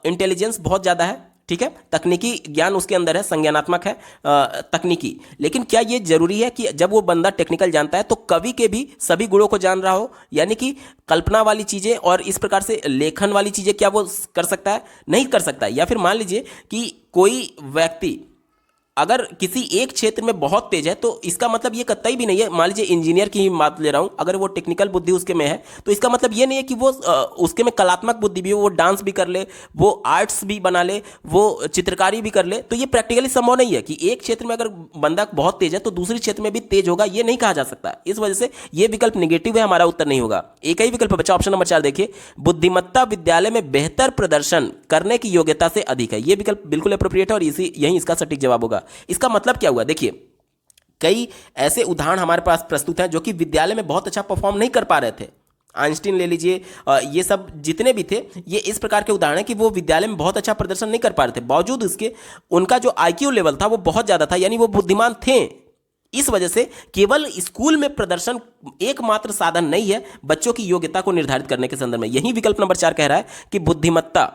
इंटेलिजेंस बहुत ज़्यादा है, ठीक है, तकनीकी ज्ञान उसके अंदर है, संज्ञानात्मक है तकनीकी। लेकिन क्या ये जरूरी है कि जब वो बंदा टेक्निकल जानता है तो कवि के भी सभी गुणों को जान रहा हो? यानी कि कल्पना वाली चीज़ें और इस प्रकार से लेखन वाली चीज़ें क्या वो कर सकता है? नहीं कर सकता है। या फिर मान लीजिए कि कोई व्यक्ति अगर किसी एक क्षेत्र में बहुत तेज है तो इसका मतलब ये कतई भी नहीं है, मान लीजिए इंजीनियर की ही बात ले रहा हूं, अगर वो टेक्निकल बुद्धि उसके में है तो इसका मतलब ये नहीं है कि वो उसके में कलात्मक बुद्धि भी हो, वो डांस भी कर ले, वो आर्ट्स भी बना ले, वो चित्रकारी भी कर ले। तो ये प्रैक्टिकली संभव नहीं है कि एक क्षेत्र में अगर बंदा बहुत तेज है तो दूसरी क्षेत्र में भी तेज होगा, ये नहीं कहा जा सकता। इस वजह से ये विकल्प निगेटिव है, हमारा उत्तर नहीं होगा। एक ही विकल्प बचा, ऑप्शन नंबर 4 देखिए, बुद्धिमत्ता विद्यालय में बेहतर प्रदर्शन करने की योग्यता से अधिक है। ये विकल्प बिल्कुल अप्रोप्रिएट है और यही इसका सटीक जवाब होगा। इसका मतलब क्या हुआ? देखिए, कई ऐसे उदाहरण हमारे पास प्रस्तुत हैं जो कि विद्यालय में बहुत अच्छा परफॉर्म नहीं कर पा रहे थे। आइंस्टीन ले लीजिए, ये सब जितने भी थे, ये इस प्रकार के उदाहरण हैं कि वो विद्यालय में बहुत अच्छा प्रदर्शन नहीं कर पा रहे थे, बावजूद इसके उनका जो आईक्यू लेवल था वो बहुत ज़्यादा था, यानी वो बुद्धिमान थे। इस वजह से केवल स्कूल में प्रदर्शन एकमात्र साधन नहीं है बच्चों की योग्यता को निर्धारित करने के संदर्भ में। यही विकल्प नंबर 4 कह रहा है कि बुद्धिमत्ता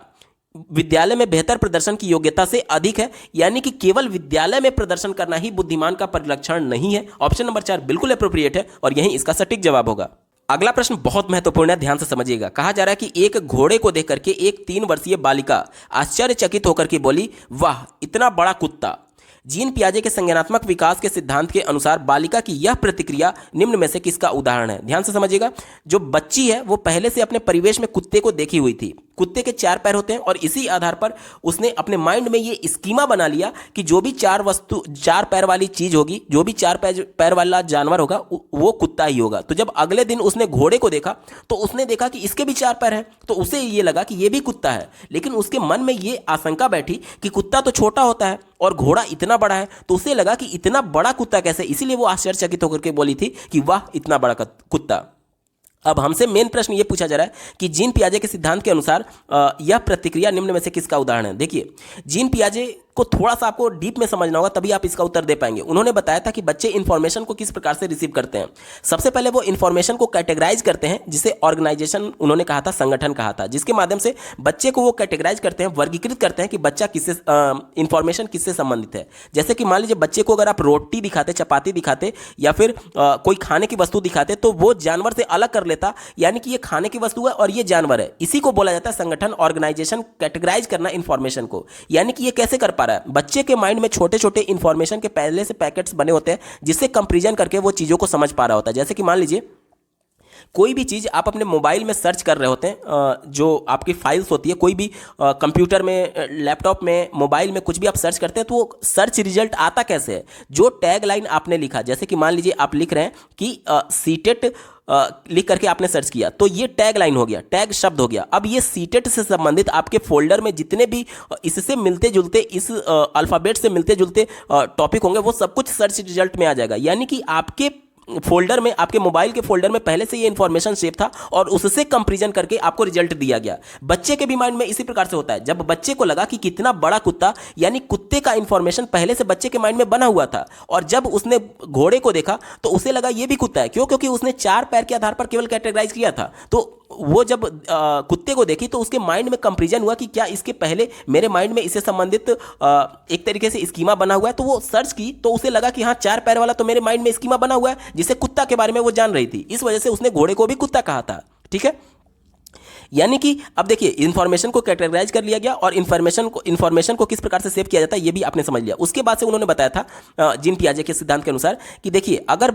विद्यालय में बेहतर प्रदर्शन की योग्यता से अधिक है, यानी कि केवल विद्यालय में प्रदर्शन करना ही बुद्धिमान का परिलक्षण नहीं है। ऑप्शन नंबर 4 बिल्कुल अप्रोप्रिएट है और यही इसका सटीक जवाब होगा। अगला प्रश्न बहुत महत्वपूर्ण है, ध्यान से समझिएगा। कहा जा रहा है कि एक घोड़े को देख करके एक 3 वर्षीय बालिका आश्चर्यचकित होकर के बोली, वाह इतना बड़ा कुत्ता। जीन पियाजे के संज्ञानात्मक विकास के सिद्धांत के अनुसार बालिका की यह प्रतिक्रिया निम्न में से किसका उदाहरण है? ध्यान से समझिएगा। जो बच्ची है वो पहले से अपने परिवेश में कुत्ते को देखी हुई थी। कुत्ते के 4 पैर होते हैं और इसी आधार पर उसने अपने माइंड में ये स्कीमा बना लिया कि जो भी 4 पैर वाली चीज होगी, जो भी 4 पैर वाला जानवर होगा वो कुत्ता ही होगा। तो जब अगले दिन उसने घोड़े को देखा तो उसने देखा कि इसके भी 4 पैर हैं, तो उसे ये लगा कि ये भी कुत्ता है। लेकिन उसके मन में ये आशंका बैठी कि कुत्ता तो छोटा होता है और घोड़ा इतना बड़ा है, तो उसे लगा कि इतना बड़ा कुत्ता कैसे, इसीलिए वो आश्चर्यचकित होकर के बोली थी कि वाह इतना बड़ा कुत्ता। अब हमसे मेन प्रश्न ये पूछा जा रहा है कि जीन पियाजे के सिद्धांत के अनुसार यह प्रतिक्रिया निम्न में से किसका उदाहरण है? देखिए, जीन पियाजे को थोड़ा सा आपको डीप में समझना होगा, तभी आप इसका उत्तर दे पाएंगे। उन्होंने बताया था कि बच्चे इन्फॉर्मेशन को किस प्रकार से रिसीव करते हैं। सबसे पहले वो इन्फॉर्मेशन को कैटेगराइज करते हैं, जिसे ऑर्गेनाइजेशन उन्होंने कहा था, संगठन कहा था, जिसके माध्यम से बच्चे को वो कैटेगराइज करते हैं, वर्गीकृत करते हैं कि बच्चा किससे इन्फॉर्मेशन किससे संबंधित है। जैसे कि मान लीजिए बच्चे को अगर आप रोटी दिखाते, चपाती दिखाते या फिर कोई खाने की वस्तु दिखाते तो वो जानवर से अलग कर लेता, यानी कि ये खाने की वस्तु है और ये जानवर है। इसी को बोला जाता है संगठन, ऑर्गेनाइजेशन, कैटेगराइज करना इन्फॉर्मेशन को। यानी कि ये कैसे कर पा रहा है? बच्चे के माइंड में छोटे छोटे इंफॉर्मेशन के पहले से पैकेट्स बने होते हैं, जिससे कंपैरिजन करके वो चीज़ों को समझ पा रहा होता है। जैसे कि मान लीजिए कोई भी चीज़ आप अपने मोबाइल में सर्च कर रहे होते हैं, जो आपकी फाइल्स होती है, कोई भी कंप्यूटर में, लैपटॉप में, मोबाइल में कुछ भी आप सर्च करते हैं तो वो सर्च रिजल्ट आता कैसे है? जो टैग लाइन आपने लिखा, जैसे कि मान लीजिए आप लिख रहे हैं कि सीटेट लिख करके आपने सर्च किया, तो ये टैग लाइन हो गया, टैग शब्द हो गया। अब ये सीटेट से संबंधित आपके फोल्डर में जितने भी इससे मिलते जुलते, इस अल्फ़ाबेट से मिलते जुलते टॉपिक होंगे, वो सब कुछ सर्च रिजल्ट में आ जाएगा। यानी कि आपके फोल्डर में, आपके मोबाइल के फोल्डर में पहले से ये इंफॉर्मेशन सेव था और उससे कंपैरिजन करके आपको रिजल्ट दिया गया। बच्चे के भी माइंड में इसी प्रकार से होता है। जब बच्चे को लगा कि कितना बड़ा कुत्ता, यानी कुत्ते का इंफॉर्मेशन पहले से बच्चे के माइंड में बना हुआ था, और जब उसने घोड़े को देखा तो उसे लगा ये भी कुत्ता है। क्यों? क्योंकि उसने 4 पैर के आधार पर केवल कैटेगराइज किया था। तो वो जब कुत्ते को देखी तो उसके माइंड में कंपैरिजन हुआ कि क्या इसके पहले मेरे माइंड में इससे संबंधित एक तरीके से स्कीमा बना हुआ है। तो वो सर्च की तो उसे लगा कि हाँ 4 पैर वाला तो मेरे माइंड में स्कीमा बना हुआ है, जिसे कुत्ता के बारे में वो जान रही थी। इस वजह से उसने घोड़े को भी कुत्ता कहा था। ठीक है, यानी कि अब देखिए इंफॉर्मेशन को कैटेगराइज कर लिया गया और इंफॉर्मेशन को किस प्रकार से सेव किया जाता है ये भी आपने समझ लिया। उसके बाद से उन्होंने बताया था जीन पियाजे के सिद्धांत के अनुसार कि देखिए अगर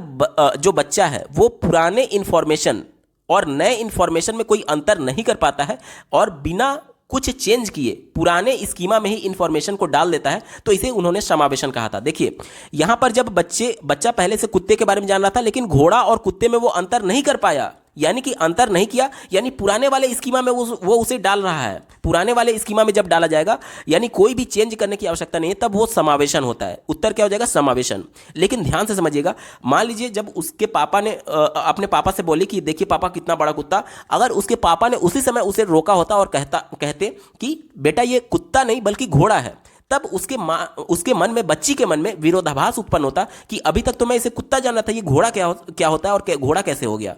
जो बच्चा है वो पुराने इंफॉर्मेशन और नए इंफॉर्मेशन में कोई अंतर नहीं कर पाता है और बिना कुछ चेंज किए पुराने स्कीमा में ही इंफॉर्मेशन को डाल देता है, तो इसे उन्होंने समावेशन कहा था। देखिए यहां पर जब बच्चा पहले से कुत्ते के बारे में जान रहा था, लेकिन घोड़ा और कुत्ते में वो अंतर नहीं कर पाया, यानी कि अंतर नहीं किया, यानी पुराने वाले स्कीमा में वो उसे डाल रहा है। पुराने वाले स्कीमा में जब डाला जाएगा, यानी कोई भी चेंज करने की आवश्यकता नहीं है, तब वो समावेशन होता है। उत्तर क्या हो जाएगा? समावेशन। लेकिन ध्यान से समझिएगा, मान लीजिए जब उसके पापा ने अपने पापा से बोली कि देखिए पापा कितना बड़ा कुत्ता, अगर उसके पापा ने उसी समय उसे रोका होता और कहते कि बेटा ये कुत्ता नहीं बल्कि घोड़ा है, तब उसके मन में, बच्ची के मन में विरोधाभास उत्पन्न होता कि अभी तक तो मैं इसे कुत्ता जान रहा था, ये घोड़ा क्या होता है और घोड़ा कैसे हो गया।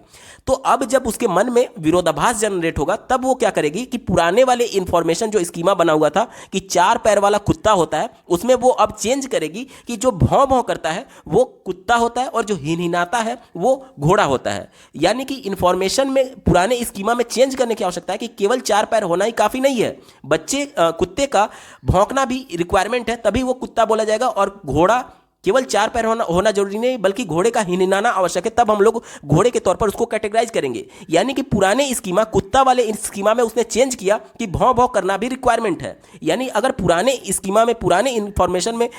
तो अब जब उसके मन में विरोधाभास जनरेट होगा, तब वो क्या करेगी कि पुराने वाले इंफॉर्मेशन जो स्कीमा बना हुआ था कि 4 पैर वाला कुत्ता होता है, उसमें वो अब चेंज करेगी कि जो भौं भौं करता है वो कुत्ता होता है और जो हिनहिनाता है वो घोड़ा होता है। यानी कि इंफॉर्मेशन में पुराने स्कीमा में चेंज करने की आवश्यकता है कि केवल 4 पैर होना ही काफी नहीं है। कुत्ते का भौंकना भी रिक्वायरमेंट है, तभी वो कुत्ता बोला जाएगा। और घोड़ा केवल 4 पैर होना जरूरी नहीं, बल्कि घोड़े का हिनहिनाना आवश्यक है, तब हम लोग घोड़े के तौर पर उसको कैटेगराइज करेंगे। यानी कि पुराने स्कीमा, कुत्ता वाले स्कीमा में उसने चेंज किया कि भौं भौं करना भी रिक्वायरमेंट है। यानी अगर पुराने स्कीमा में, पुराने इंफॉर्मेशन में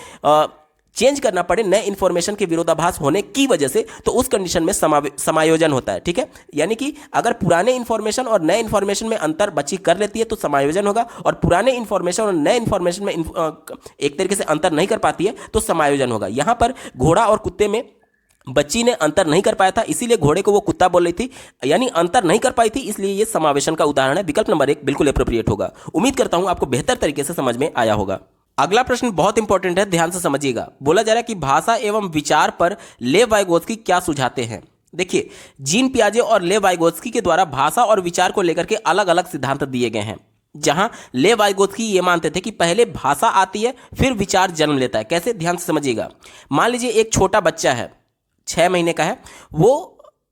चेंज करना पड़े नए इंफॉर्मेशन के विरोधाभास होने की वजह से, तो उस कंडीशन में समायोजन होता है। ठीक है, यानी कि अगर पुराने इंफॉर्मेशन और नए इंफॉर्मेशन में अंतर बच्ची कर लेती है तो समायोजन होगा, और पुराने इंफॉर्मेशन और नए इंफॉर्मेशन में एक तरीके से अंतर नहीं कर पाती है तो समायोजन होगा। यहां पर घोड़ा और कुत्ते में बच्ची ने अंतर नहीं कर पाया था, इसीलिए घोड़े को वो कुत्ता बोल रही थी, यानी अंतर नहीं कर पाई थी, इसलिए ये समावेशन का उदाहरण है। विकल्प नंबर 1 बिल्कुल एप्रोप्रिएट होगा। उम्मीद करता हूं आपको बेहतर तरीके से समझ में आया होगा। अगला प्रश्न बहुत इंपॉर्टेंट है, ध्यान से समझिएगा। बोला जा रहा है कि भाषा एवं विचार पर लेव वाइगोत्स्की क्या सुझाते हैं। देखिए जीन पियाजे और लेव वाइगोत्स्की के द्वारा भाषा और विचार को लेकर के अलग अलग सिद्धांत दिए गए हैं, जहां लेव वाइगोत्स्की ये मानते थे कि पहले भाषा आती है फिर विचार जन्म लेता है। कैसे? ध्यान से समझिएगा। मान लीजिए एक छोटा बच्चा है, 6 महीने का है, वो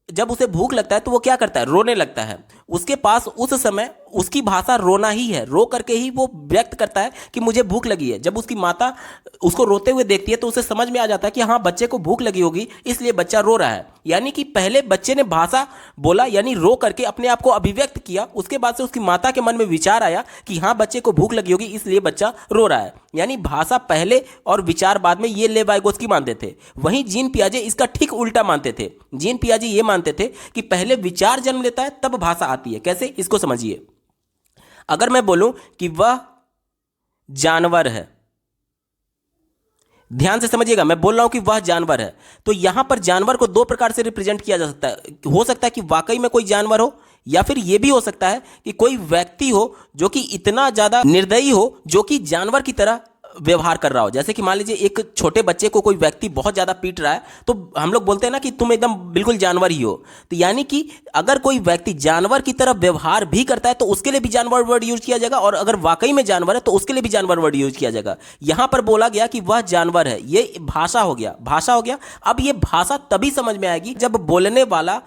जब उसे भूख लगता है तो वो क्या करता है? रोने लगता है। उसके पास उस समय उसकी भाषा रोना ही है, रो करके ही वो व्यक्त करता है कि मुझे भूख लगी है। जब उसकी माता उसको रोते हुए देखती है तो उसे समझ में आ जाता है कि हाँ, बच्चे को भूख लगी होगी, इसलिए बच्चा रो रहा है। यानी कि पहले बच्चे ने भाषा बोला, यानी रो करके अपने आप को अभिव्यक्त किया, उसके बाद से उसकी माता के मन में विचार आया कि हाँ, बच्चे को भूख लगी होगी, इसलिए बच्चा रो रहा है। यानी भाषा पहले और विचार बाद में, ये लेव वाइगोत्स्की मानते थे। वहीं जीन पियाजे इसका ठीक उल्टा मानते थे। जीन पियाजे ये मानते थे कि पहले विचार जन्म लेता है तब भाषा आती है। कैसे, इसको समझिए। अगर मैं बोलूं कि वह जानवर है, ध्यान से समझिएगा, मैं बोल रहा हूं कि वह जानवर है, तो यहां पर जानवर को दो प्रकार से रिप्रेजेंट किया जा सकता है। हो सकता है कि वाकई में कोई जानवर हो, या फिर यह भी हो सकता है कि कोई व्यक्ति हो जो कि इतना ज्यादा निर्दयी हो, जो कि जानवर की तरह व्यवहार कर रहा हो। जैसे कि मान लीजिए एक छोटे बच्चे को कोई व्यक्ति बहुत ज्यादा पीट रहा है, तो हम लोग बोलते हैं ना कि तुम एकदम बिल्कुल जानवर ही हो। तो यानी कि अगर कोई व्यक्ति जानवर की तरह व्यवहार भी करता है तो उसके लिए भी जानवर वर्ड यूज किया जाएगा, और अगर वाकई में जानवर है तो उसके लिए भी जानवर वर्ड यूज किया जाएगा। यहां पर बोला गया कि वह जानवर है, ये भाषा हो गया, भाषा हो गया। अब ये भाषा तभी समझ में आएगी जब बोलने वाला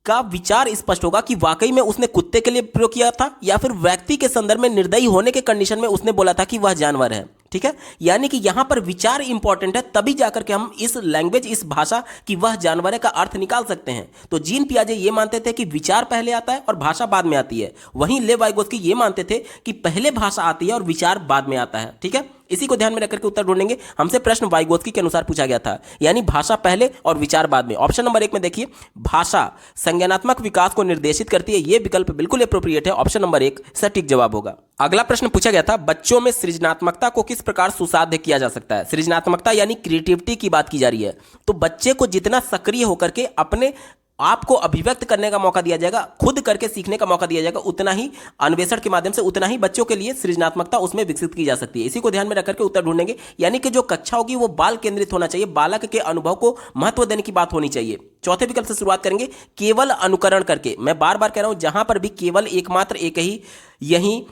का विचार स्पष्ट होगा कि वाकई में उसने कुत्ते के लिए प्रयोग किया था, या फिर व्यक्ति के संदर्भ में निर्दयी होने के कंडीशन में उसने बोला था कि वह जानवर है। ठीक है, यानी कि यहां पर विचार इंपॉर्टेंट है, तभी जाकर के हम इस लैंग्वेज, इस भाषा की वह जानवर है का अर्थ निकाल सकते हैं। तो जीन पियाजे ये मानते थे कि विचार पहले आता है और भाषा बाद में आती है। वहीं लेव वाइगोत्स्की ये मानते थे कि पहले भाषा आती है और विचार बाद में आता है। ठीक है, इसी को ध्यान में रखकर के उत्तर ढूंढेंगे। हमसे प्रश्न वाइगोत्स्की के अनुसार पूछा गया था, यानी भाषा पहले और विचार बाद में। ऑप्शन नंबर 1 में देखिए, भाषा संज्ञानात्मक विकास को निर्देशित करती है, यह विकल्प बिल्कुल एप्रोप्रिएट है। ऑप्शन नंबर 1 सटीक जवाब होगा। अगला प्रश्न पूछा गया था, बच्चों में सृजनात्मकता को किस प्रकार सुसाध्य किया जा सकता है। सृजनात्मकता यानी क्रिएटिविटी की बात की जा रही है। तो बच्चे को जितना सक्रिय होकर के अपने आपको अभिव्यक्त करने का मौका दिया जाएगा, खुद करके सीखने का मौका दिया जाएगा, उतना ही अन्वेषण के माध्यम से, उतना ही बच्चों के लिए सृजनात्मकता उसमें विकसित की जा सकती है। इसी को ध्यान में रखकर के उत्तर ढूंढेंगे। यानी कि जो कक्षा होगी वो बाल केंद्रित होना चाहिए, बालक के अनुभव को महत्व देने की बात होनी चाहिए। चौथे विकल्प से शुरुआत करेंगे, केवल अनुकरण करके। मैं बार बार कह रहा हूं, जहां पर भी केवल, एकमात्र, एक ही, यही,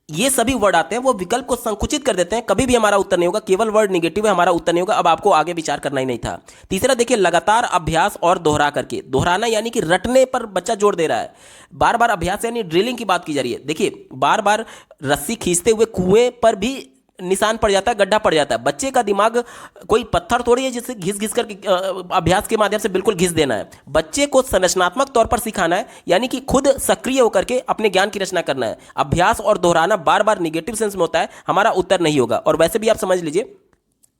ये सभी वर्ड आते हैं वो विकल्प को संकुचित कर देते हैं, कभी भी हमारा उत्तर नहीं होगा। केवल वर्ड निगेटिव है, हमारा उत्तर नहीं होगा। अब आपको आगे विचार करना ही नहीं था। तीसरा देखिए, लगातार अभ्यास और दोहरा करके। दोहराना यानी कि रटने पर बच्चा जोर दे रहा है, बार बार अभ्यास यानी ड्रिलिंग की बात की जा रही है। देखिए, बार बार रस्सी खींचते हुए कुएं पर भी निशान पड़ जाता है, गड्ढा पड़ जाता है। बच्चे का दिमाग कोई पत्थर थोड़ी है जिससे घिस घिस कर अभ्यास के माध्यम से बिल्कुल घिस देना है। बच्चे को संरचनात्मक तौर पर सिखाना है, यानी कि खुद सक्रिय होकर के अपने ज्ञान की रचना करना है। अभ्यास और दोहराना बार बार निगेटिव सेंस में होता है, हमारा उत्तर नहीं होगा। और वैसे भी आप समझ लीजिए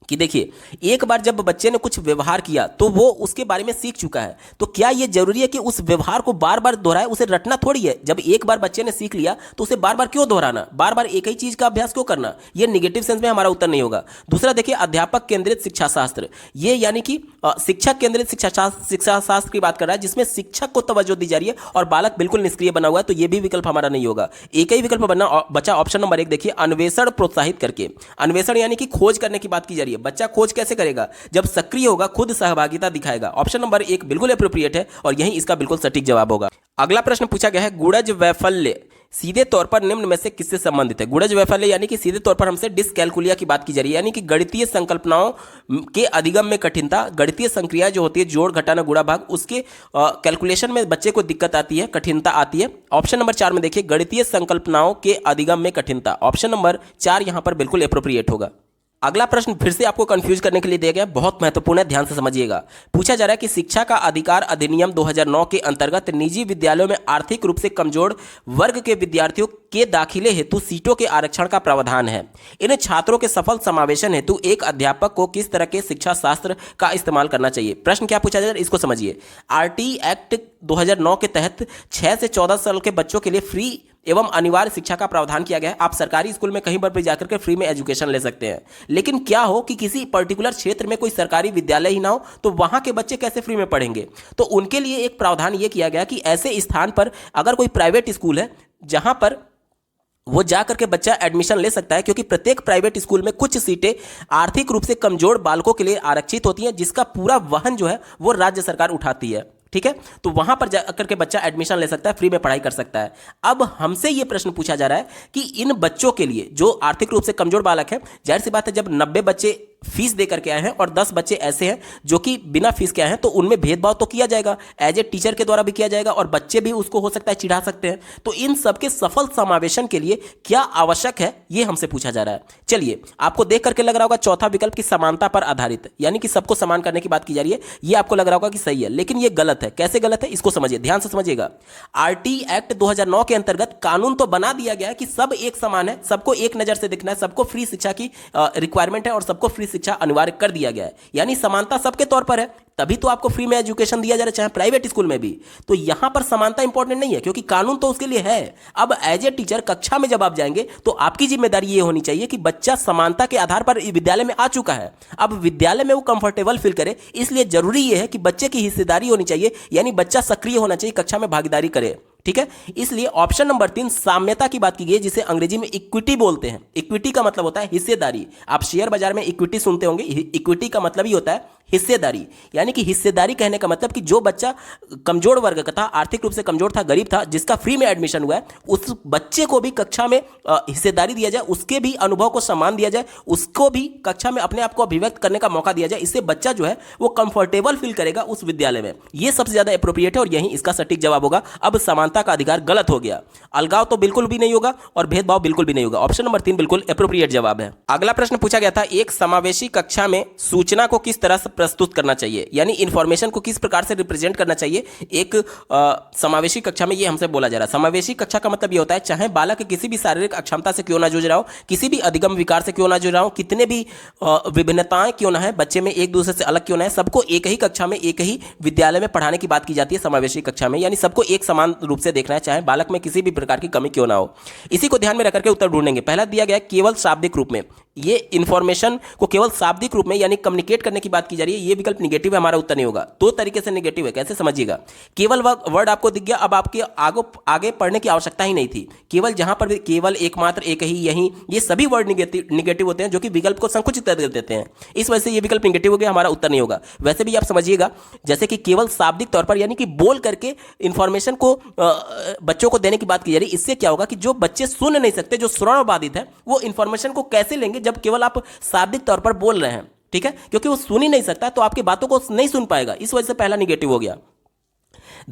कि देखिए, एक बार जब बच्चे ने कुछ व्यवहार किया तो वो उसके बारे में सीख चुका है, तो क्या ये जरूरी है कि उस व्यवहार को बार बार दोहराए? उसे रटना थोड़ी है। जब एक बार बच्चे ने सीख लिया तो उसे बार बार क्यों दोहराना, बार बार एक ही चीज का अभ्यास क्यों करना? ये निगेटिव सेंस में हमारा उत्तर नहीं होगा। दूसरा देखिए, अध्यापक केंद्रित शिक्षा शास्त्र। ये यानी कि शिक्षक केंद्रित शिक्षा शास्त्र की बात कर रहा है, जिसमें शिक्षक को तवज्जो दी जा रही है और बालक बिल्कुल निष्क्रिय बना हुआ है। तो ये भी विकल्प हमारा नहीं होगा। एक ही विकल्प बचा, ऑप्शन नंबर 1 देखिए, अन्वेषण प्रोत्साहित करके। अन्वेषण यानी कि खोज करने की बात की जा रही है। बच्चा खोज कैसे करेगा? जब सक्रिय होगा, खुद सहभागिता दिखाएगा। ऑप्शन नंबर 1 बिल्कुल एप्रोप्रिएट है और यही इसका बिल्कुल सटीक जवाब होगा। अगला प्रश्न पूछा गया है, गुणज वैफल्य सीधे तौर पर निम्न में से किससे संबंधित है? गुणज वैफल्य यानी कि सीधे तौर पर हमसे डिसकैलकुलिया की बात की जा रही है, यानी कि गणितीय संकल्पनाओं के अधिगम में कठिनता। गणितीय संक्रिया जो होती है, जोड़ घटाना गुणा भाग, उसके कैलकुलेशन में बच्चे को दिक्कत आती है, कठिनता आती है। ऑप्शन नंबर 4 में देखिए, गणितीय संकल्पनाओं के अधिगम में कठिनता। ऑप्शन नंबर 4 यहां पर बिल्कुल एप्रोप्रिएट होगा। अगला प्रश्न फिर से आपको कंफ्यूज करने के लिए दिया गया, बहुत महत्वपूर्ण है, ध्यान से समझिएगा। पूछा जा रहा है कि शिक्षा का अधिकार अधिनियम 2009 के अंतर्गत निजी विद्यालयों में आर्थिक रूप से कमजोर वर्ग के विद्यार्थियों के दाखिले हेतु सीटों के आरक्षण का प्रावधान है। इन छात्रों के सफल समावेशन हेतु एक अध्यापक को किस तरह के शिक्षा शास्त्र का इस्तेमाल करना चाहिए? प्रश्न क्या पूछा जा रहा है, इसको समझिए। आरटी एक्ट 2009 के तहत 6 से 14 साल के बच्चों के लिए फ्री एवं अनिवार्य शिक्षा का प्रावधान किया गया है। आप सरकारी स्कूल में कहीं पर भी जाकर के फ्री में एजुकेशन ले सकते हैं। लेकिन क्या हो कि किसी पर्टिकुलर क्षेत्र में कोई सरकारी विद्यालय ही ना हो, तो वहां के बच्चे कैसे फ्री में पढ़ेंगे? तो उनके लिए एक प्रावधान यह किया गया कि ऐसे स्थान पर अगर कोई प्राइवेट स्कूल है जहां पर वो जा करके बच्चा एडमिशन ले सकता है, क्योंकि प्रत्येक प्राइवेट स्कूल में कुछ सीटें आर्थिक रूप से कमजोर बालकों के लिए आरक्षित होती हैं, जिसका पूरा वहन जो है वो राज्य सरकार उठाती है। ठीक है, तो वहां पर जाकर के बच्चा एडमिशन ले सकता है, फ्री में पढ़ाई कर सकता है। अब हमसे यह प्रश्न पूछा जा रहा है कि इन बच्चों के लिए जो आर्थिक रूप से कमजोर बालक है, जाहिर सी बात है जब 90 बच्चे फीस दे करके आए हैं और 10 बच्चे ऐसे हैं जो कि बिना फीस के आए हैं, तो उनमें भेदभाव तो किया जाएगा, एज ए टीचर के द्वारा भी किया जाएगा और बच्चे भी उसको हो सकता है चिढ़ा सकते हैं। तो इन सबके सफल समावेशन के लिए क्या आवश्यक है, ये हमसे पूछा जा रहा है। चलिए, आपको देख करके लग रहा होगा चौथा विकल्प की समानता पर आधारित, यानी कि सबको समान करने की बात की जा रही है, ये आपको लग रहा होगा कि सही है, लेकिन ये गलत है। कैसे गलत है, इसको समझिए, ध्यान से समझिएगा। आरटी एक्ट 2009 के अंतर्गत कानून तो बना दिया गया है कि सब एक समान है, सबको एक नजर से दिखना है, सबको फ्री शिक्षा की रिक्वायरमेंट है और सबको फ्री शिक्षा अनिवार्य कर दिया गया है, यानी समानता सबके तौर पर है, तभी तो आपको फ्री में एजुकेशन दिया जा रहा है, चाहे प्राइवेट स्कूल में भी। तो यहां पर समानता इंपॉर्टेंट नहीं है, क्योंकि कानून तो उसके लिए है। अब एज ए टीचर कक्षा में जब आप जाएंगे तो आपकी जिम्मेदारी ये होनी चाहिए कि बच्चा समानता के आधार पर विद्यालय में आ चुका है, अब विद्यालय में वो कंफर्टेबल फील करे, इसलिए जरूरी ये है कि बच्चे की हिस्सेदारी होनी चाहिए, यानी बच्चा सक्रिय होना चाहिए, कक्षा में भागीदारी करे। ठीक है, इसलिए ऑप्शन नंबर 3 साम्यता की बात की गई है, जिसे अंग्रेजी में इक्विटी बोलते हैं। इक्विटी का मतलब होता है हिस्सेदारी। आप शेयर बाजार में इक्विटी सुनते होंगे, इक्विटी का मतलब ही होता है हिस्सेदारी, यानी कि हिस्सेदारी कहने का मतलब कि जो बच्चा कमजोर वर्ग का था, आर्थिक रूप से कमजोर था, गरीब था, जिसका फ्री में एडमिशन हुआ है, उस बच्चे को भी कक्षा में हिस्सेदारी दिया जाए, उसके भी अनुभव को सम्मान दिया जाए, उसको भी कक्षा में अपने आप को अभिव्यक्त करने का मौका दिया जाए। इससे बच्चा जो है वो कंफर्टेबल फील करेगा उस विद्यालय में। यह सबसे ज्यादा एप्रोप्रिएट है और यही इसका सटीक जवाब होगा। अब समानता का अधिकार गलत हो गया, अलगाव तो बिल्कुल भी नहीं होगा और भेदभाव बिल्कुल भी नहीं होगा। ऑप्शन नंबर 3 बिल्कुल एप्रोप्रिएट जवाब है। अगला प्रश्न पूछा गया था, एक समावेशी कक्षा में सूचना को किस तरह से प्रस्तुत करना चाहिए, यानी इंफॉर्मेशन को किस प्रकार से रिप्रेजेंट करना चाहिए एक समावेशी कक्षा में, ये हमसे बोला जा रहा है। समावेशी कक्षा का मतलब ये होता है, चाहे बालक किसी भी शारीरिक अक्षमता से क्यों ना जूझ रहा हो, किसी भी अधिगम विकार से क्यों ना जूझ रहा हो, कितने भी विभिन्नताएं क्यों ना है, बच्चे में एक दूसरे से अलग क्यों ना है, सबको एक ही कक्षा में, एक ही विद्यालय में पढ़ाने की बात की जाती है समावेशी कक्षा में, यानी सबको एक समान रूप से देखना है, चाहे बालक में किसी भी प्रकार की कमी क्यों ना हो। इसी को ध्यान में रखकर के उत्तर ढूंढेंगे। पहला दिया गया केवल शाब्दिक रूप में, ये इंफॉर्मेशन को केवल शाब्दिक रूप में यानी कम्युनिकेट करने की बात की जा रही है, ये विकल्प निगेटिव है, हमारा उत्तर नहीं होगा। दो तरीके से निगेटिव है, कैसे समझिएगा। केवल वर्ड आपको दिख गया, अब आपके आगे पढ़ने की आवश्यकता ही नहीं थी। केवल जहां पर भी केवल, एकमात्र, एक ही, यही, ये सभी वर्ड निगेटिव होते हैं, जो कि विकल्प को संकुचित कर देते हैं। इस वजह से ये विकल्प निगेटिव हो गया, हमारा उत्तर नहीं होगा। वैसे भी आप समझिएगा, जैसे कि केवल शाब्दिक तौर पर यानी कि बोल करके इंफॉर्मेशन को बच्चों को देने की बात की जा रही है। इससे क्या होगा कि जो बच्चे सुन नहीं सकते, जो श्रवण बाधित है, वो इंफॉर्मेशन को कैसे लेंगे जब केवल आप शाब्दिक तौर पर बोल रहे हैं। ठीक है, क्योंकि वो सुन ही नहीं सकता, तो आपकी बातों को नहीं सुन पाएगा, इस वजह से पहला निगेटिव हो गया।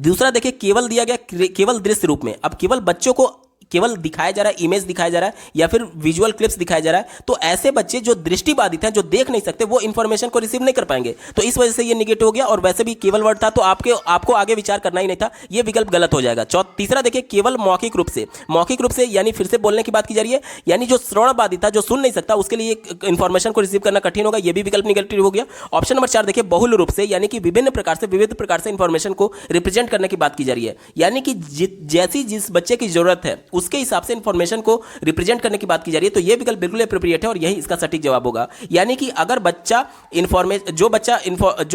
दूसरा देखिए, केवल दिया गया केवल दृश्य रूप में। अब केवल बच्चों को केवल दिखाया जा रहा है, इमेज दिखाया जा रहा है या फिर विजुअल क्लिप्स दिखाया जा रहा है, तो ऐसे बच्चे जो दृष्टिबाधित हैं, जो देख नहीं सकते, वो इंफॉर्मेशन को रिसीव नहीं कर पाएंगे, तो इस वजह से ये निगेटिव हो गया। और वैसे भी केवल वर्ड था, तो आपको आगे विचार करना ही नहीं था, ये विकल्प गलत हो जाएगा। तीसरा देखिए, केवल मौखिक रूप से। मौखिक रूप से यानी फिर से बोलने की बात की जा रही है, यानी जो श्रवण बाधित था, जो सुन नहीं सकता, उसके लिए इंफॉर्मेशन को रिसीव करना कठिन होगा, ये भी विकल्प निगेटिव हो गया। ऑप्शन नंबर 4 देखिए, बहुल रूप से, यानी कि विभिन्न प्रकार से इंफॉर्मेशन को रिप्रेजेंट करने की बात की जा रही है, यानी कि जैसी जिस बच्चे की जरूरत है उसके हिसाब से इंफॉर्मेशन को रिप्रेजेंट करने की बात की जा रही है, तो यह विकल्प बिल्कुल एप्रोप्रिएट है और यही इसका सटीक जवाब होगा। यानी कि अगर बच्चा जो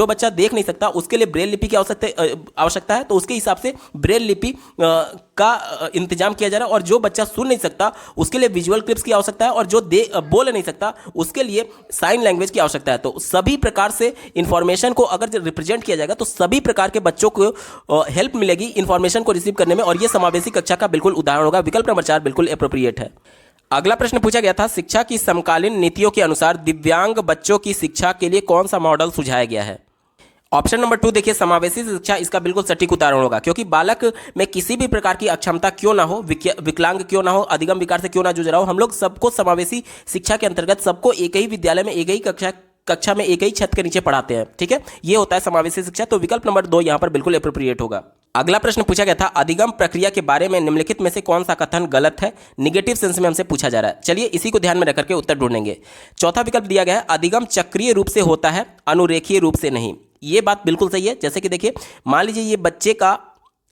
बच्चा देख नहीं सकता, उसके लिए ब्रेल लिपि की आवश्यकता है, तो उसके हिसाब से ब्रेल लिपि का इंतजाम किया जा रहा है। और जो बच्चा सुन नहीं सकता, उसके लिए विजुअल क्लिप्स की आवश्यकता है, और जो बोल नहीं सकता, उसके लिए साइन लैंग्वेज की आवश्यकता है। तो सभी प्रकार से इंफॉर्मेशन को अगर रिप्रेजेंट किया जाएगा, तो सभी प्रकार के बच्चों को हेल्प मिलेगी इंफॉर्मेशन को रिसीव करने में, और यह समावेशी कक्षा का बिल्कुल उदाहरण होगा। विकल्प नंबर 4 बिल्कुल एप्रोप्रिएट है। अगला प्रश्न पूछा गया था, शिक्षा की समकालीन नीतियों के अनुसार दिव्यांग बच्चों की शिक्षा के लिए कौन सा मॉडल सुझाया गया है। ऑप्शन नंबर 2 देखिए, समावेशी शिक्षा इसका बिल्कुल सटीक उदाहरण होगा, क्योंकि बालक में किसी भी प्रकार की अक्षमता क्यों ना हो, विकलांग क्यों ना हो, अधिगम विकार से क्यों ना जूझ रहा हो, हम लोग सबको समावेशी शिक्षा के अंतर्गत सबको एक ही विद्यालय में, एक ही कक्षा में, एक ही छत के नीचे पढ़ाते हैं। ठीक है, ये होता है समावेशी शिक्षा। तो विकल्प नंबर 2 यहां पर बिल्कुल एप्रोप्रिएट होगा। अगला प्रश्न पूछा गया था, अधिगम प्रक्रिया के बारे में निम्नलिखित में से कौन सा कथन गलत है, निगेटिव सेंस में हमसे पूछा जा रहा है। चलिए इसी को ध्यान में रखकर के उत्तर ढूंढेंगे। चौथा विकल्प दिया गया है, अधिगम चक्रीय रूप से होता है, अनुरेखीय रूप से नहीं। ये बात बिल्कुल सही है। जैसे कि देखिए, मान लीजिए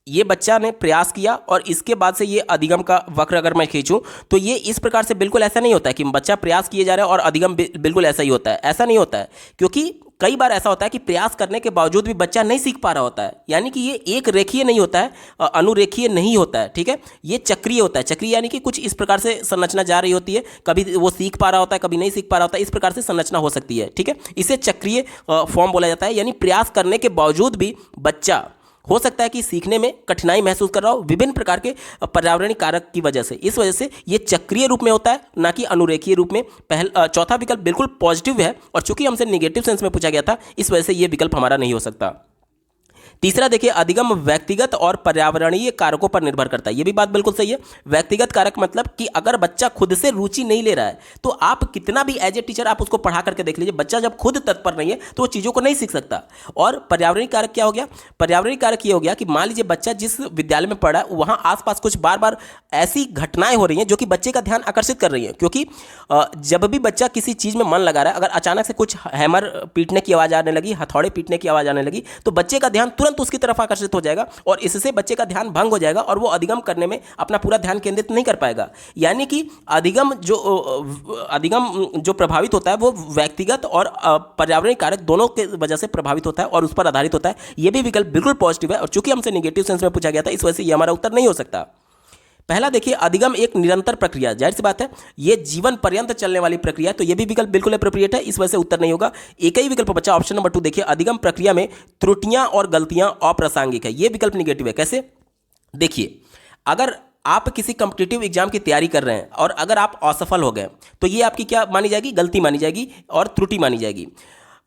ये बच्चा ने प्रयास किया और इसके बाद से ये अधिगम का वक्र अगर मैं खींचूं, तो ये इस प्रकार से बिल्कुल ऐसा नहीं होता है कि बच्चा प्रयास किए जा रहा है और अधिगम बिल्कुल ऐसा ही होता है, ऐसा नहीं होता है। क्योंकि कई बार ऐसा होता है कि प्रयास करने के बावजूद भी बच्चा नहीं सीख पा रहा होता है, यानी कि ये एक रेखीय नहीं होता है, अनुरेखीय नहीं होता है। ठीक है, ये चक्रीय होता है। चक्रीय यानी कि कुछ इस प्रकार से संरचना जा रही होती है, कभी वो सीख पा रहा होता है, कभी नहीं सीख पा रहा होता है, इस प्रकार से संरचना हो सकती है। ठीक है, इसे चक्रीय फॉर्म बोला जाता है, यानी प्रयास करने के बावजूद भी बच्चा हो सकता है कि सीखने में कठिनाई महसूस कर रहा हो विभिन्न प्रकार के पर्यावरणीय कारक की वजह से। इस वजह से ये चक्रीय रूप में होता है, ना कि अनुरेखीय रूप में। चौथा विकल्प बिल्कुल पॉजिटिव है, और चूंकि हमसे निगेटिव सेंस में पूछा गया था, इस वजह से ये विकल्प हमारा नहीं हो सकता। तीसरा देखिए, अधिगम व्यक्तिगत और पर्यावरणीय कारकों पर निर्भर करता है। ये भी बात बिल्कुल सही है। व्यक्तिगत कारक मतलब कि अगर बच्चा खुद से रुचि नहीं ले रहा है तो आप कितना भी एज ए टीचर आप उसको पढ़ा करके देख लीजिए, बच्चा जब खुद तत्पर नहीं है तो वो चीज़ों को नहीं सीख सकता। और पर्यावरणीय कारक क्या हो गया? पर्यावरणीय कारक ये हो गया कि मान लीजिए बच्चा जिस विद्यालय में पढ़ा है वहाँ आसपास कुछ बार बार ऐसी घटनाएं हो रही हैं जो कि बच्चे का ध्यान आकर्षित कर रही हैं। क्योंकि जब भी बच्चा किसी चीज़ में मन लगा रहा है, अगर अचानक से कुछ हैमर पीटने की आवाज़ आने लगी, हथौड़े पीटने की आवाज़ आने लगी, तो बच्चे का ध्यान तुरंत उसकी तरफ आकर्षित हो जाएगा और इससे बच्चे का ध्यान भंग हो जाएगा और वो अधिगम करने में अपना पूरा ध्यान केंद्रित नहीं कर पाएगा। यानी कि अधिगम जो प्रभावित होता है वो व्यक्तिगत और पर्यावरणीय कारक दोनों के वजह से प्रभावित होता है और उस पर आधारित होता है। ये भी विकल्प बिल्कुल पॉजिटिव है, और चूंकि हमसे नेगेटिव सेंस में पूछा गया था, इस वजह से ये हमारा उत्तर नहीं हो सकता। पहला देखिए, अधिगम एक निरंतर प्रक्रिया, जाहिर सी बात है ये जीवन पर्यंत चलने वाली प्रक्रिया है, तो ये भी विकल्प बिल्कुल एप्रोप्रिएट है, इस वजह से उत्तर नहीं होगा। एक ही विकल्प बचा, ऑप्शन नंबर 2 देखिए, अधिगम प्रक्रिया में त्रुटियां और गलतियां अप्रासंगिक है। ये विकल्प निगेटिव है। कैसे? देखिए, अगर आप किसी कॉम्पिटिटिव एग्जाम की तैयारी कर रहे हैं और अगर आप असफल हो गए तो ये आपकी क्या मानी जाएगी? गलती मानी जाएगी और त्रुटि मानी जाएगी।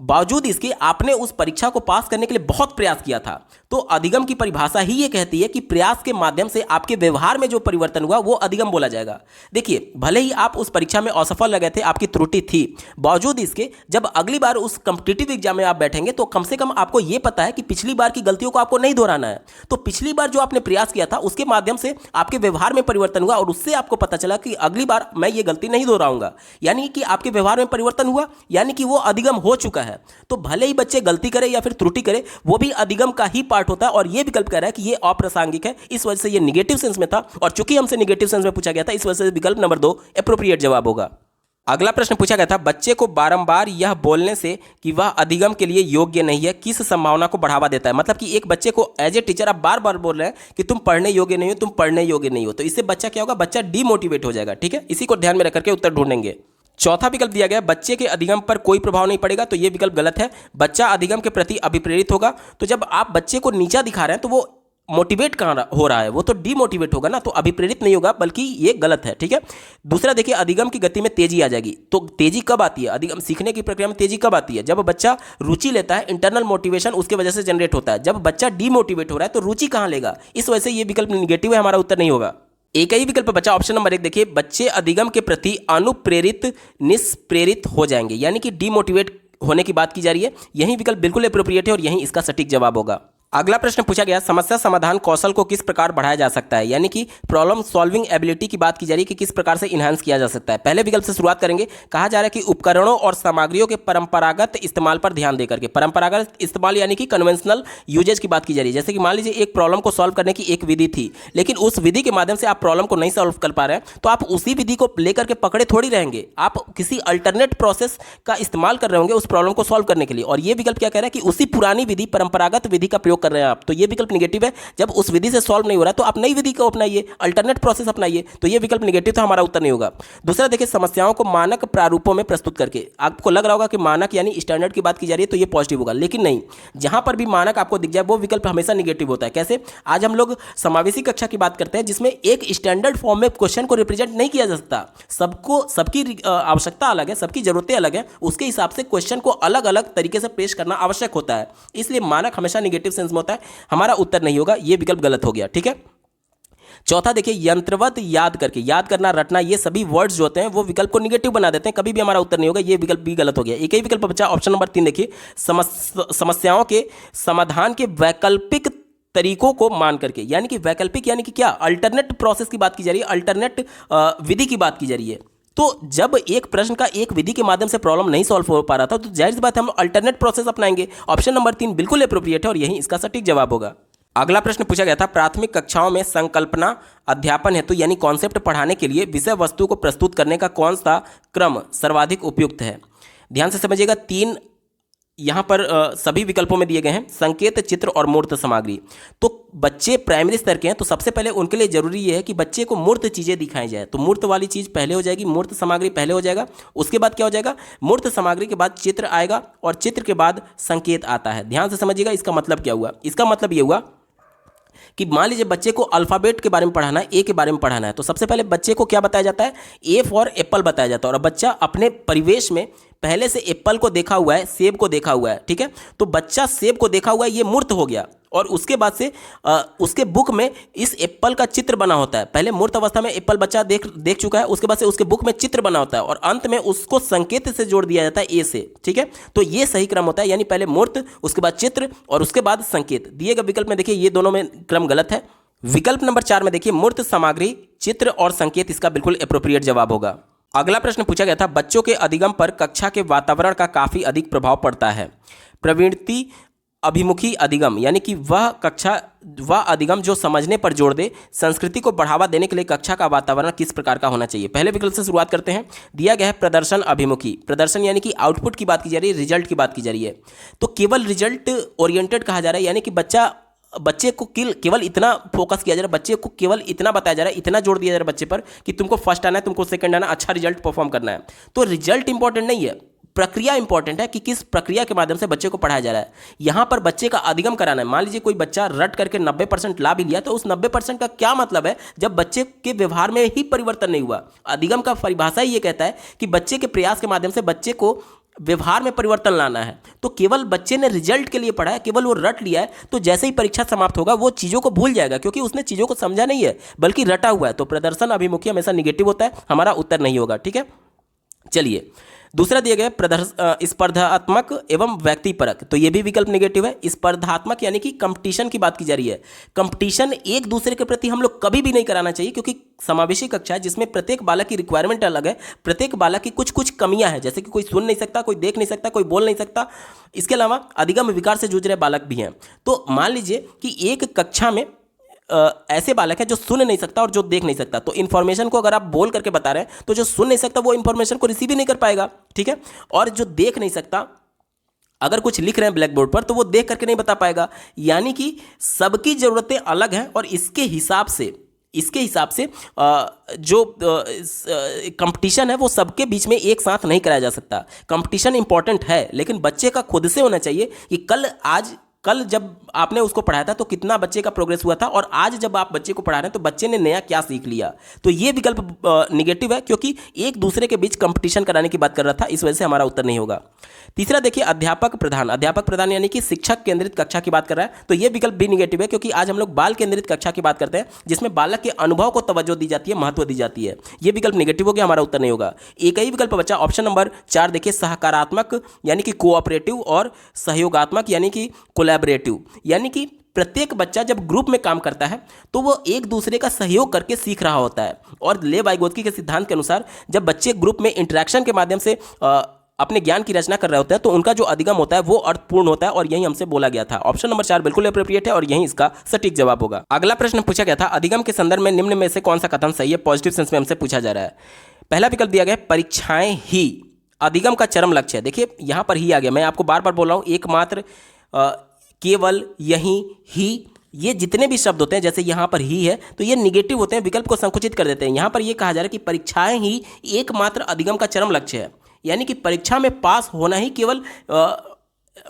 बावजूद इसके आपने उस परीक्षा को पास करने के लिए बहुत प्रयास किया था, तो अधिगम की परिभाषा ही ये कहती है कि प्रयास के माध्यम से आपके व्यवहार में जो परिवर्तन हुआ वो अधिगम बोला जाएगा। देखिए, भले ही आप उस परीक्षा में असफल लगे थे, आपकी त्रुटि थी, बावजूद इसके जब अगली बार उस कॉम्पिटिटिव एग्जाम में आप बैठेंगे तो कम से कम आपको ये पता है कि पिछली बार की गलतियों को आपको नहीं दोहराना है। तो पिछली बार जो आपने प्रयास किया था उसके माध्यम से आपके व्यवहार में परिवर्तन हुआ और उससे आपको पता चला कि अगली बार मैं ये गलती नहीं दोहराऊंगा, यानी कि आपके व्यवहार में परिवर्तन हुआ, यानी कि वो अधिगम हो चुका है। तो भले ही बच्चे गलती करे या फिर त्रुटि करे, वो भी अधिगम का ही पार्ट होता है। और ये विकल्प कह रहा है कि ये अप्रासंगिक है, इस वजह से ये निगेटिव सेंस में था, और चूंकि हमसे निगेटिव सेंस में पूछा गया था, इस वजह से विकल्प नंबर 2 एप्रोप्रिएट जवाब होगा। अगला प्रश्न पूछा गया था, बच्चे को बारंबार यह बोलने से कि वह अधिगम के लिए योग्य नहीं है किस संभावना को बढ़ावा देता है। मतलब कि एक बच्चे को एज ए टीचर आप बार बार बोल रहे हैं कि तुम पढ़ने योग्य नहीं हो, तुम पढ़ने योग्य नहीं हो, तो इससे बच्चा क्या होगा? बच्चा डीमोटिवेट हो जाएगा। ठीक है, इसी को ध्यान में रख करके उत्तर ढूंढेंगे। चौथा विकल्प दिया गया, बच्चे के अधिगम पर कोई प्रभाव नहीं पड़ेगा, तो ये विकल्प गलत है। बच्चा अधिगम के प्रति अभिप्रेरित होगा। तो जब आप बच्चे को नीचा दिखा रहे हैं तो वो मोटिवेट कहाँ हो रहा है? वो तो डीमोटिवेट होगा ना, तो अभिप्रेरित नहीं होगा, बल्कि ये गलत है। ठीक है। दूसरा देखिए, अधिगम की गति में तेजी आ जाएगी। तो तेजी कब आती है? अधिगम सीखने की प्रक्रिया में तेजी कब आती है? जब बच्चा रुचि लेता है, इंटरनल मोटिवेशन उसके वजह से जनरेट होता है। जब बच्चा डीमोटिवेट हो रहा है तो रुचि कहाँ लेगा? इस वजह से ये विकल्प निगेटिव है, हमारा उत्तर नहीं होगा। एक ही विकल्प बचा, ऑप्शन नंबर 1 देखिए, बच्चे अधिगम के प्रति अनुप्रेरित निष्प्रेरित हो जाएंगे, यानी कि डीमोटिवेट होने की बात की जा रही है। यही विकल्प बिल्कुल एप्रोप्रिएट है और यही इसका सटीक जवाब होगा। अगला प्रश्न पूछा गया, समस्या समाधान कौशल को किस प्रकार बढ़ाया जा सकता है, यानी कि प्रॉब्लम सॉल्विंग एबिलिटी की बात की जा रही है कि किस प्रकार से इन्हांस किया जा सकता है। पहले विकल्प से शुरुआत करेंगे। कहा जा रहा है कि उपकरणों और सामग्रियों के परंपरागत इस्तेमाल पर ध्यान देकर के, परंपरागत इस्तेमाल यानी कि कन्वेंशनल यूजेज की बात की जा रही है। जैसे कि मान लीजिए एक प्रॉब्लम को सॉल्व करने की एक विधि थी, लेकिन उस विधि के माध्यम से आप प्रॉब्लम को नहीं सॉल्व कर पा रहे हैं, तो आप उसी विधि को लेकर के पकड़े थोड़ी रहेंगे, आप किसी अल्टरनेट प्रोसेस का इस्तेमाल कर रहे होंगे उस प्रॉब्लम को सॉल्व करने के लिए। और ये विकल्प क्या कह रहा है कि उसी पुरानी विधि, परंपरागत विधि का प्रयोग कर रहे हैं आप, तो ये विकल्प निगेटिव है। जब उस विधि से सॉल्व नहीं हो रहा तो आप नई विधि को अपनाइए, अल्टरनेट प्रोसेस अपनाइए, तो ये विकल्प निगेटिव था, हमारा उत्तर नहीं होगा। दूसरा देखिए, समस्याओं को मानक प्रारूपों में प्रस्तुत करके, आपको लग रहा होगा कि मानक यानी स्टैंडर्ड की बात की जा रही है तो ये पॉजिटिव होगा, लेकिन नहीं, जहां पर भी मानक आपको दिख जाए वो विकल्प हमेशा निगेटिव होता है। कैसे? आज हम लोग समावेशी कक्षा की बात करते हैं जिसमें एक स्टैंडर्ड फॉर्म में क्वेश्चन को रिप्रेजेंट नहीं किया जा सकता। सबको, सबकी आवश्यकता अलग है, सबकी जरूरतें अलग है, उसके हिसाब से क्वेश्चन को अलग अलग तरीके से पेश करना आवश्यक होता है, इसलिए मानक हमेशा निगेटिव सेंस में होता है, हमारा उत्तर नहीं होगा, ये विकल्प गलत हो गया। ठीक है। चौथा देखिए, यंत्रवत याद करके, याद करना, रटना, ये सभी वर्ड्स जो होते हैं वो विकल्प को निगेटिव बना देते हैं, कभी भी हमारा उत्तर नहीं होगा, ये विकल्प भी गलत हो गया। एक ही विकल्प बचा, ऑप्शन नंबर 3 देखिए, समस्याओं के समाधान के वैकल्पिक तरीकों को मान करके, यानी कि वैकल्पिक यानी कि क्या? अल्टरनेट प्रोसेस की बात की जा रही है, अल्टरनेट विधि की बात की जा रही है। तो जब एक प्रश्न का एक विधि के माध्यम से प्रॉब्लम नहीं सॉल्व हो पा रहा था तो जाहिर सी बात है हम अल्टरनेट प्रोसेस अपनाएंगे। ऑप्शन नंबर 3 बिल्कुल एप्रोप्रिएट है और यही इसका सटीक जवाब होगा। अगला प्रश्न पूछा गया था, प्राथमिक कक्षाओं में संकल्पना अध्यापन हेतु यानी कॉन्सेप्ट पढ़ाने के लिए विषय वस्तु को प्रस्तुत करने का कौन सा क्रम सर्वाधिक उपयुक्त है? ध्यान से समझिएगा, 3 यहाँ पर सभी विकल्पों में दिए गए हैं, संकेत, चित्र और मूर्त सामग्री। तो बच्चे प्राइमरी स्तर के हैं तो सबसे पहले उनके लिए जरूरी ये है कि बच्चे को मूर्त चीज़ें दिखाई जाए, तो मूर्त वाली चीज़ पहले हो जाएगी, मूर्त सामग्री पहले हो जाएगा। उसके बाद क्या हो जाएगा? मूर्त सामग्री के बाद चित्र आएगा और चित्र के बाद संकेत आता है। ध्यान से समझिएगा इसका मतलब क्या हुआ। इसका मतलब ये हुआ कि मान लीजिए बच्चे को अल्फ़ाबेट के बारे में पढ़ाना है, ए के बारे में पढ़ाना है, तो सबसे पहले बच्चे को क्या बताया जाता है, ए फॉर एप्पल बताया जाता है। और बच्चा अपने परिवेश में पहले से एप्पल को देखा हुआ है, सेब को देखा हुआ है, ठीक है, तो बच्चा सेब को देखा हुआ है, ये मूर्त हो गया। और उसके बाद से उसके बुक में इस एप्पल का चित्र बना होता है। पहले मूर्त अवस्था में एप्पल बच्चा देख चुका है, उसके बाद से उसके बुक में चित्र बना होता है और अंत में उसको संकेत से जोड़ दिया जाता है ए से, ठीक है। तो ये सही क्रम होता है, यानी पहले मूर्त, उसके बाद चित्र और उसके बाद संकेत। दिए गए विकल्प में देखिए ये दोनों में क्रम गलत है। विकल्प नंबर 4 में देखिए मूर्त, सामग्री, चित्र और संकेत इसका बिल्कुल एप्रोप्रिएट जवाब होगा। अगला प्रश्न पूछा गया था, बच्चों के अधिगम पर कक्षा के वातावरण का काफी अधिक प्रभाव पड़ता है। प्रवृत्ति अभिमुखी अधिगम, यानी कि वह अधिगम जो समझने पर जोर दे। संस्कृति को बढ़ावा देने के लिए कक्षा का वातावरण किस प्रकार का होना चाहिए। पहले विकल्प से शुरुआत करते हैं। दिया गया है प्रदर्शन अभिमुखी। प्रदर्शन यानी कि आउटपुट की बात की जा रही है, रिजल्ट की बात की जा रही है, तो केवल रिजल्ट ओरिएंटेड कहा जा रहा है, यानी कि बच्चे को केवल इतना फोकस किया जा रहा है, बच्चे को केवल इतना बताया जा रहा है, इतना जोर दिया जा रहा है बच्चे पर कि तुमको फर्स्ट आना है, तुमको सेकंड आना, अच्छा रिजल्ट परफॉर्म करना है। तो रिजल्ट इंपॉर्टेंट नहीं है, प्रक्रिया इंपॉर्टेंट है कि किस प्रक्रिया के माध्यम से बच्चे को पढ़ाया जा रहा है। यहां पर बच्चे का अधिगम कराना है। मान लीजिए कोई बच्चा रट करके 90% ला भी लिया, तो उस 90% का क्या मतलब है जब बच्चे के व्यवहार में ही परिवर्तन नहीं हुआ। अधिगम का परिभाषा ही ये कहता है कि बच्चे के प्रयास के माध्यम से बच्चे को व्यवहार में परिवर्तन लाना है। तो केवल बच्चे ने रिजल्ट के लिए पढ़ा है, केवल वो रट लिया है, तो जैसे ही परीक्षा समाप्त होगा वो चीज़ों को भूल जाएगा, क्योंकि उसने चीज़ों को समझा नहीं है बल्कि रटा हुआ है। तो प्रदर्शन अभिमुखी हमेशा निगेटिव होता है, हमारा उत्तर नहीं होगा, ठीक है। चलिए, दूसरा दिया गया स्पर्धात्मक एवं व्यक्तिपरक, तो ये भी विकल्प नेगेटिव है। स्पर्धात्मक यानी कि कंपटीशन की बात की जा रही है। कंपटीशन एक दूसरे के प्रति हम लोग कभी भी नहीं कराना चाहिए, क्योंकि समावेशी कक्षा है जिसमें प्रत्येक बालक की रिक्वायरमेंट अलग है, प्रत्येक बालक की कुछ कुछ कमियां हैं, जैसे कि कोई सुन नहीं सकता, कोई देख नहीं सकता, कोई बोल नहीं सकता, इसके अलावा अधिगम विकार से जूझ रहे बालक भी हैं। तो मान लीजिए कि एक कक्षा में ऐसे बालक हैं जो सुन नहीं सकता और जो देख नहीं सकता, तो इन्फॉर्मेशन को अगर आप बोल करके बता रहे हैं तो जो सुन नहीं सकता वो इन्फॉर्मेशन को रिसीव ही नहीं कर पाएगा, ठीक है। और जो देख नहीं सकता, अगर कुछ लिख रहे हैं ब्लैक बोर्ड पर तो वो देख करके नहीं बता पाएगा। यानी कि सबकी ज़रूरतें अलग हैं और इसके हिसाब से जो कंपटीशन है वो सबके बीच में एक साथ नहीं कराया जा सकता। कंपटीशन इंपॉर्टेंट है, लेकिन बच्चे का खुद से होना चाहिए कि कल जब आपने उसको पढ़ाया था तो कितना बच्चे का प्रोग्रेस हुआ था, और आज जब आप बच्चे को पढ़ा रहे हैं तो बच्चे ने नया क्या सीख लिया। तो ये विकल्प निगेटिव है, क्योंकि एक दूसरे के बीच कंपटीशन कराने की बात कर रहा था, इस वजह से हमारा उत्तर नहीं होगा। तीसरा देखिए अध्यापक प्रधान यानी कि शिक्षक केंद्रित कक्षा की बात कर रहा है, तो ये विकल्प भी निगेटिव है, क्योंकि आज हम लोग बाल केंद्रित कक्षा की बात करते हैं जिसमें बालक के अनुभव को तवज्जो दी जाती है, महत्व दी जाती है। ये विकल्प निगेटिव हो गया, हमारा उत्तर नहीं होगा। एक ही विकल्प बचा ऑप्शन नंबर 4, देखिए सकारात्मक यानी कि कोऑपरेटिव और सहयोगात्मक यानी कि कोलैबोरेटिव, यानी कि प्रत्येक बच्चा जब ग्रुप में काम करता है तो वो एक दूसरे का सहयोग करके सीख रहा होता है। और ले वाइगोत्स्की के सिद्धांत के अनुसार जब बच्चे ग्रुप में इंटरेक्शन के माध्यम से अपने ज्ञान की रचना कर रहे होते हैं तो उनका जो अधिगम होता है वो अर्थपूर्ण होता है, और यही हमसे बोला गया था। ऑप्शन नंबर 4 बिल्कुल एप्रोप्रिएट है और यही इसका सटीक जवाब होगा। अगला प्रश्न पूछा गया था, अधिगम के संदर्भ में निम्न में से कौन सा कथन सही है, पॉजिटिव सेंस में हमसे पूछा जा रहा है। पहला विकल्प दिया गया परीक्षाएं ही अधिगम का चरम लक्ष्य है। देखिए यहां पर ही आ गया, मैं आपको बार बार बोल रहा हूं, एकमात्र, केवल, यही, ही, ये जितने भी शब्द होते हैं, जैसे यहाँ पर ही है तो ये निगेटिव होते हैं, विकल्प को संकुचित कर देते हैं। यहाँ पर ये कहा जा रहा है कि परीक्षाएं ही एकमात्र अधिगम का चरम लक्ष्य है, यानी कि परीक्षा में पास होना ही केवल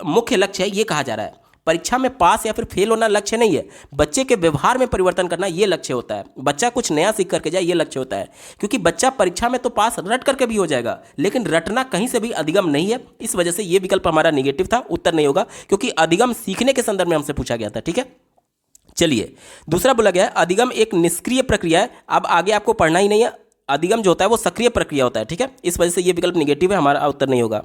मुख्य लक्ष्य है, ये कहा जा रहा है। परीक्षा में पास या फिर फेल होना लक्ष्य नहीं है, बच्चे के व्यवहार में परिवर्तन करना ये लक्ष्य होता है। बच्चा कुछ नया सीख करके जाए ये लक्ष्य होता है, क्योंकि बच्चा परीक्षा में तो पास रट करके भी हो जाएगा, लेकिन रटना कहीं से भी अधिगम नहीं है। इस वजह से ये विकल्प हमारा निगेटिव था, उत्तर नहीं होगा, क्योंकि अधिगम सीखने के संदर्भ में हमसे पूछा गया था, ठीक है। चलिए, दूसरा बोला गया है अधिगम एक निष्क्रिय प्रक्रिया है। अब आगे आपको पढ़ना ही नहीं है, अधिगम जो होता है वो सक्रिय प्रक्रिया होता है, ठीक है। इस वजह से ये विकल्प निगेटिव है, हमारा उत्तर नहीं होगा।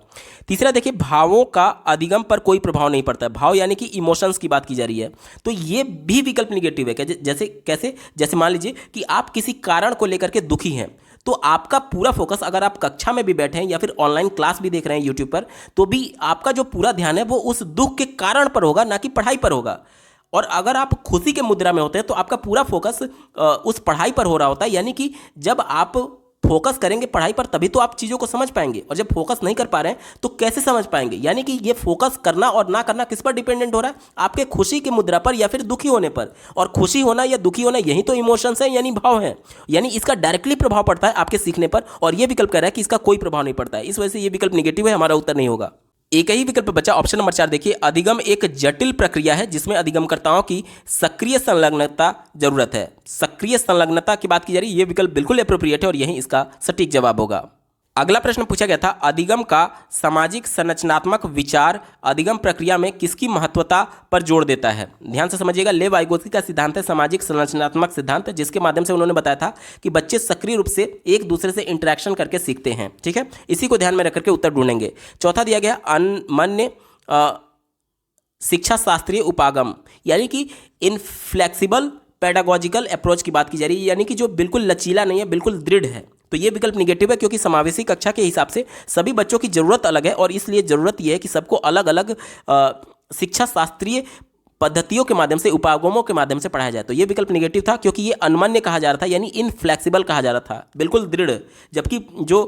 तीसरा देखिए भावों का अधिगम पर कोई प्रभाव नहीं पड़ता है। भाव यानी कि इमोशंस की बात की जा रही है, तो ये भी विकल्प निगेटिव है। जैसे मान लीजिए कि आप किसी कारण को लेकर के दुखी हैं, तो आपका पूरा फोकस, अगर आप कक्षा में भी बैठे हैं या फिर ऑनलाइन क्लास भी देख रहे हैं यूट्यूब पर, तो भी आपका जो पूरा ध्यान है वो उस दुख के कारण पर होगा, ना कि पढ़ाई पर होगा। और अगर आप खुशी के मुद्रा में होते हैं तो आपका पूरा फोकस उस पढ़ाई पर हो रहा होता है, यानी कि जब आप फोकस करेंगे पढ़ाई पर तभी तो आप चीज़ों को समझ पाएंगे, और जब फोकस नहीं कर पा रहे हैं तो कैसे समझ पाएंगे। यानी कि ये फोकस करना और ना करना किस पर डिपेंडेंट हो रहा है, आपके खुशी की मुद्रा पर या फिर दुखी होने पर। और खुशी होना या दुखी होना यही तो इमोशंस है, यानी भाव है, यानी इसका डायरेक्टली प्रभाव पड़ता है आपके सीखने पर, और ये विकल्प कह रहा है कि इसका कोई प्रभाव नहीं पड़ता है। इस वजह से ये विकल्प निगेटिव है, हमारा उत्तर नहीं होगा। एक ही विकल्प बचा ऑप्शन नंबर 4। देखिए, अधिगम एक जटिल प्रक्रिया है जिसमें अधिगमकर्ताओं की सक्रिय संलग्नता जरूरत है। सक्रिय संलग्नता की बात की जा रही है, ये विकल्प बिल्कुल अप्रोप्रिएट है और यही इसका सटीक जवाब होगा। अगला प्रश्न पूछा गया था, अधिगम का सामाजिक संरचनात्मक विचार अधिगम प्रक्रिया में किसकी महत्वता पर जोर देता है। ध्यान से समझिएगा, लेव वाइगोत्स्की का सिद्धांत है सामाजिक संरचनात्मक सिद्धांत, जिसके माध्यम से उन्होंने बताया था कि बच्चे सक्रिय रूप से एक दूसरे से इंटरेक्शन करके सीखते हैं। ठीक है, इसी को ध्यान में रख करके उत्तर ढूंढेंगे। चौथा दिया गया अनमन्य शिक्षा शास्त्रीय उपागम, यानी कि इनफ्लेक्सिबल पेडागोजिकल अप्रोच की बात की जा रही है, यानी कि जो बिल्कुल लचीला नहीं है, बिल्कुल दृढ़ है। तो ये विकल्प निगेटिव है, क्योंकि समावेशी कक्षा के हिसाब से सभी बच्चों की जरूरत अलग है और इसलिए जरूरत यह है कि सबको अलग अलग शिक्षा शास्त्रीय पद्धतियों के माध्यम से, उपागमों के माध्यम से पढ़ाया जाए। तो ये विकल्प निगेटिव था, क्योंकि ये अनमन्य कहा जा रहा था, यानी इनफ्लेक्सिबल कहा जा रहा था, बिल्कुल दृढ़, जबकि जो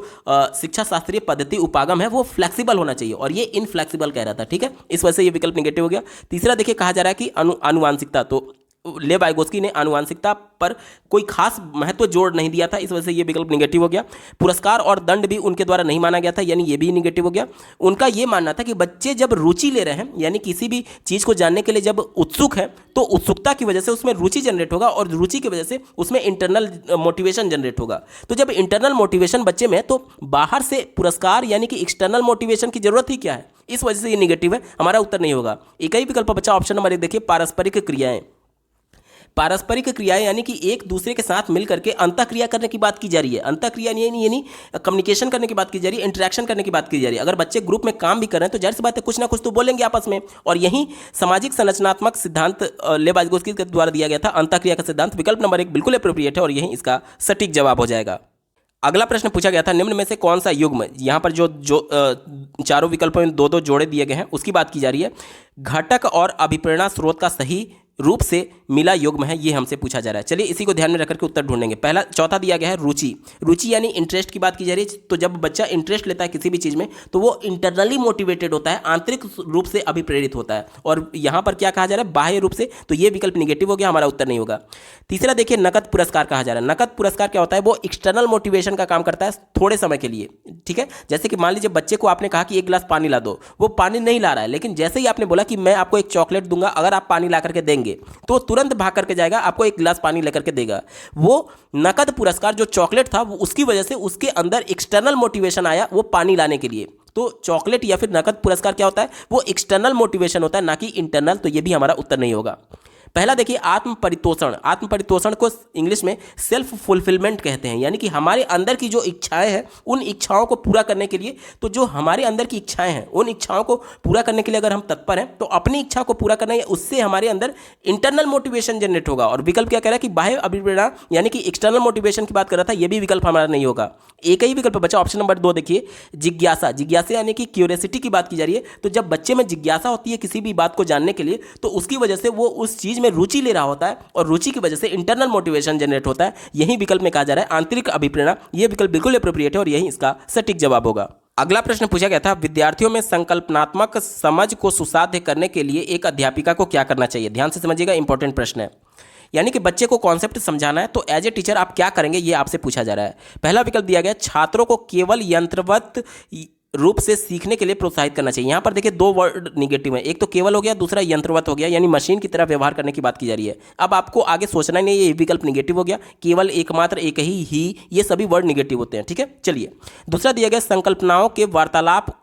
शिक्षा शास्त्रीय पद्धति उपागम है वो फ्लेक्सिबल होना चाहिए और ये इनफ्लेक्सिबल कह रहा था। ठीक है, इस वजह से ये विकल्प निगेटिव हो गया। तीसरा देखिए, कहा जा रहा है कि आनुवांशिकता, तो लेव वाइगोत्स्की ने आनुवांशिकता पर कोई खास महत्व जोड़ नहीं दिया था, इस वजह से ये विकल्प निगेटिव हो गया। पुरस्कार और दंड भी उनके द्वारा नहीं माना गया था, यानी ये भी निगेटिव हो गया। उनका ये मानना था कि बच्चे जब रुचि ले रहे हैं, यानी किसी भी चीज़ को जानने के लिए जब उत्सुक है, तो उत्सुकता की वजह से उसमें रुचि जनरेट होगा और रुचि की वजह से उसमें इंटरनल मोटिवेशन जनरेट होगा। तो जब इंटरनल मोटिवेशन बच्चे में है, तो बाहर से पुरस्कार यानी कि एक्सटर्नल मोटिवेशन की जरूरत ही क्या है, इस वजह से ये निगेटिव है, हमारा उत्तर नहीं होगा। एक ही विकल्प बचा ऑप्शन नंबर 1। देखिए, पारस्परिक क्रियाएं। पारस्परिक क्रियाएं यानी कि एक दूसरे के साथ मिलकर के अंतःक्रिया करने की बात की जा रही है। अंतःक्रिया यानी कम्युनिकेशन करने की बात की जा रही है, इंटरेक्शन करने की बात की जा रही है। अगर बच्चे ग्रुप में काम भी कर रहे हैं तो जाहिर सी बात है कुछ ना कुछ तो बोलेंगे आपस में, और यही सामाजिक संरचनात्मक सिद्धांत लेव वाइगोत्स्की के द्वारा दिया गया था, अंतःक्रिया का सिद्धांत। विकल्प नंबर 1 बिल्कुल अप्रोप्रिएट है और यही इसका सटीक जवाब हो जाएगा। अगला प्रश्न पूछा गया था, निम्न में से कौन सा युग्म, यहाँ पर जो चारों विकल्पों में दो दो जोड़े दिए गए हैं उसकी बात की जा रही है, घटक और अभिप्रेरणा स्रोत का सही रूप से मिला युग्म है, ये हमसे पूछा जा रहा है। चलिए इसी को ध्यान में रखकर के उत्तर ढूंढेंगे। चौथा दिया गया है रुचि। रुचि यानी इंटरेस्ट की बात की जा रही है। तो जब बच्चा इंटरेस्ट लेता है किसी भी चीज़ में तो वो इंटरनली मोटिवेटेड होता है, आंतरिक रूप से अभिप्रेरित होता है। और यहाँ पर क्या कहा जा रहा है, बाह्य रूप से, तो ये विकल्प निगेटिव हो गया, हमारा उत्तर नहीं होगा। तीसरा देखिए, नकद पुरस्कार कहा जा रहा है। नकद पुरस्कार क्या होता है, वो एक्सटर्नल मोटिवेशन का काम करता है थोड़े समय के लिए। ठीक है, जैसे कि मान लीजिए बच्चे को आपने कहा कि 1 गिलास पानी ला दो, वो पानी नहीं ला रहा है, लेकिन जैसे ही आपने बोला कि मैं आपको एक चॉकलेट दूंगा अगर आप पानी ला करके देंगे, तो तुरंत भाग करके जाएगा, आपको 1 गिलास पानी लेकर के देगा। वो नकद पुरस्कार जो चॉकलेट था, वो उसकी वजह से उसके अंदर एक्सटर्नल मोटिवेशन आया वो पानी लाने के लिए। तो चॉकलेट या फिर नकद पुरस्कार क्या होता है, वो एक्सटर्नल मोटिवेशन होता है, ना कि इंटरनल। तो ये भी हमारा उत्तर नहीं होगा। पहला देखिए, आत्म परितोषण। आत्म परितोषण को इंग्लिश में सेल्फ फुलफिलमेंट कहते हैं, यानी कि हमारे अंदर की जो इच्छाएं हैं उन इच्छाओं को पूरा करने के लिए, तो जो हमारे अंदर की इच्छाएं हैं उन इच्छाओं को पूरा करने के लिए अगर हम तत्पर हैं तो अपनी इच्छा को पूरा करना है, उससे हमारे अंदर इंटरनल मोटिवेशन जनरेट होगा। और विकल्प क्या कह रहा है कि बाह्य अभिप्रेरणा यानी कि एक्सटर्नल मोटिवेशन की बात कर रहा था, यह भी विकल्प हमारा नहीं होगा। एक ही विकल्प बचा ऑप्शन नंबर 2। देखिए, जिज्ञासा। जिज्ञासा यानी कि क्यूरियोसिटी की बात की जा रही है। तो जब बच्चे में जिज्ञासा होती है किसी भी बात को जानने के लिए, तो उसकी वजह से वो उस चीज में रुचि ले रहा होता है और रुचि की वजह से इंटरनल मोटिवेशन जनरेट होता है। यही विकल्प में कहा जा रहा है आंतरिक अभिप्रेरणा। यह विकल्प बिल्कुल एप्रोप्रिएट है और यही इसका सटीक जवाब होगा। अगला प्रश्न पूछा गया था, विद्यार्थियों में संकल्पनात्मक समझ को सुसाध्य करने के लिए एक अध्यापिका को क्या करना चाहिए। ध्यान से समझिएगा, इंपॉर्टेंट प्रश्न है। यानी कि बच्चे को कॉन्सेप्ट समझाना है, तो एज ए टीचर आप क्या करेंगे, ये आपसे पूछा जा रहा है। पहला विकल्प दिया गया, छात्रों को केवल यंत्रवत रूप से सीखने के लिए प्रोत्साहित करना चाहिए। यहाँ पर देखिए 2 वर्ड निगेटिव है, एक तो केवल हो गया, दूसरा यंत्रवत हो गया, यानी मशीन की तरह व्यवहार करने की बात की जा रही है। अब आपको आगे सोचना नहीं है, ये विकल्प निगेटिव हो गया। केवल, एकमात्र, एक ही, ये सभी वर्ड निगेटिव होते हैं। ठीक है, चलिए दूसरा दिया गया, संकल्पनाओं के वार्तालाप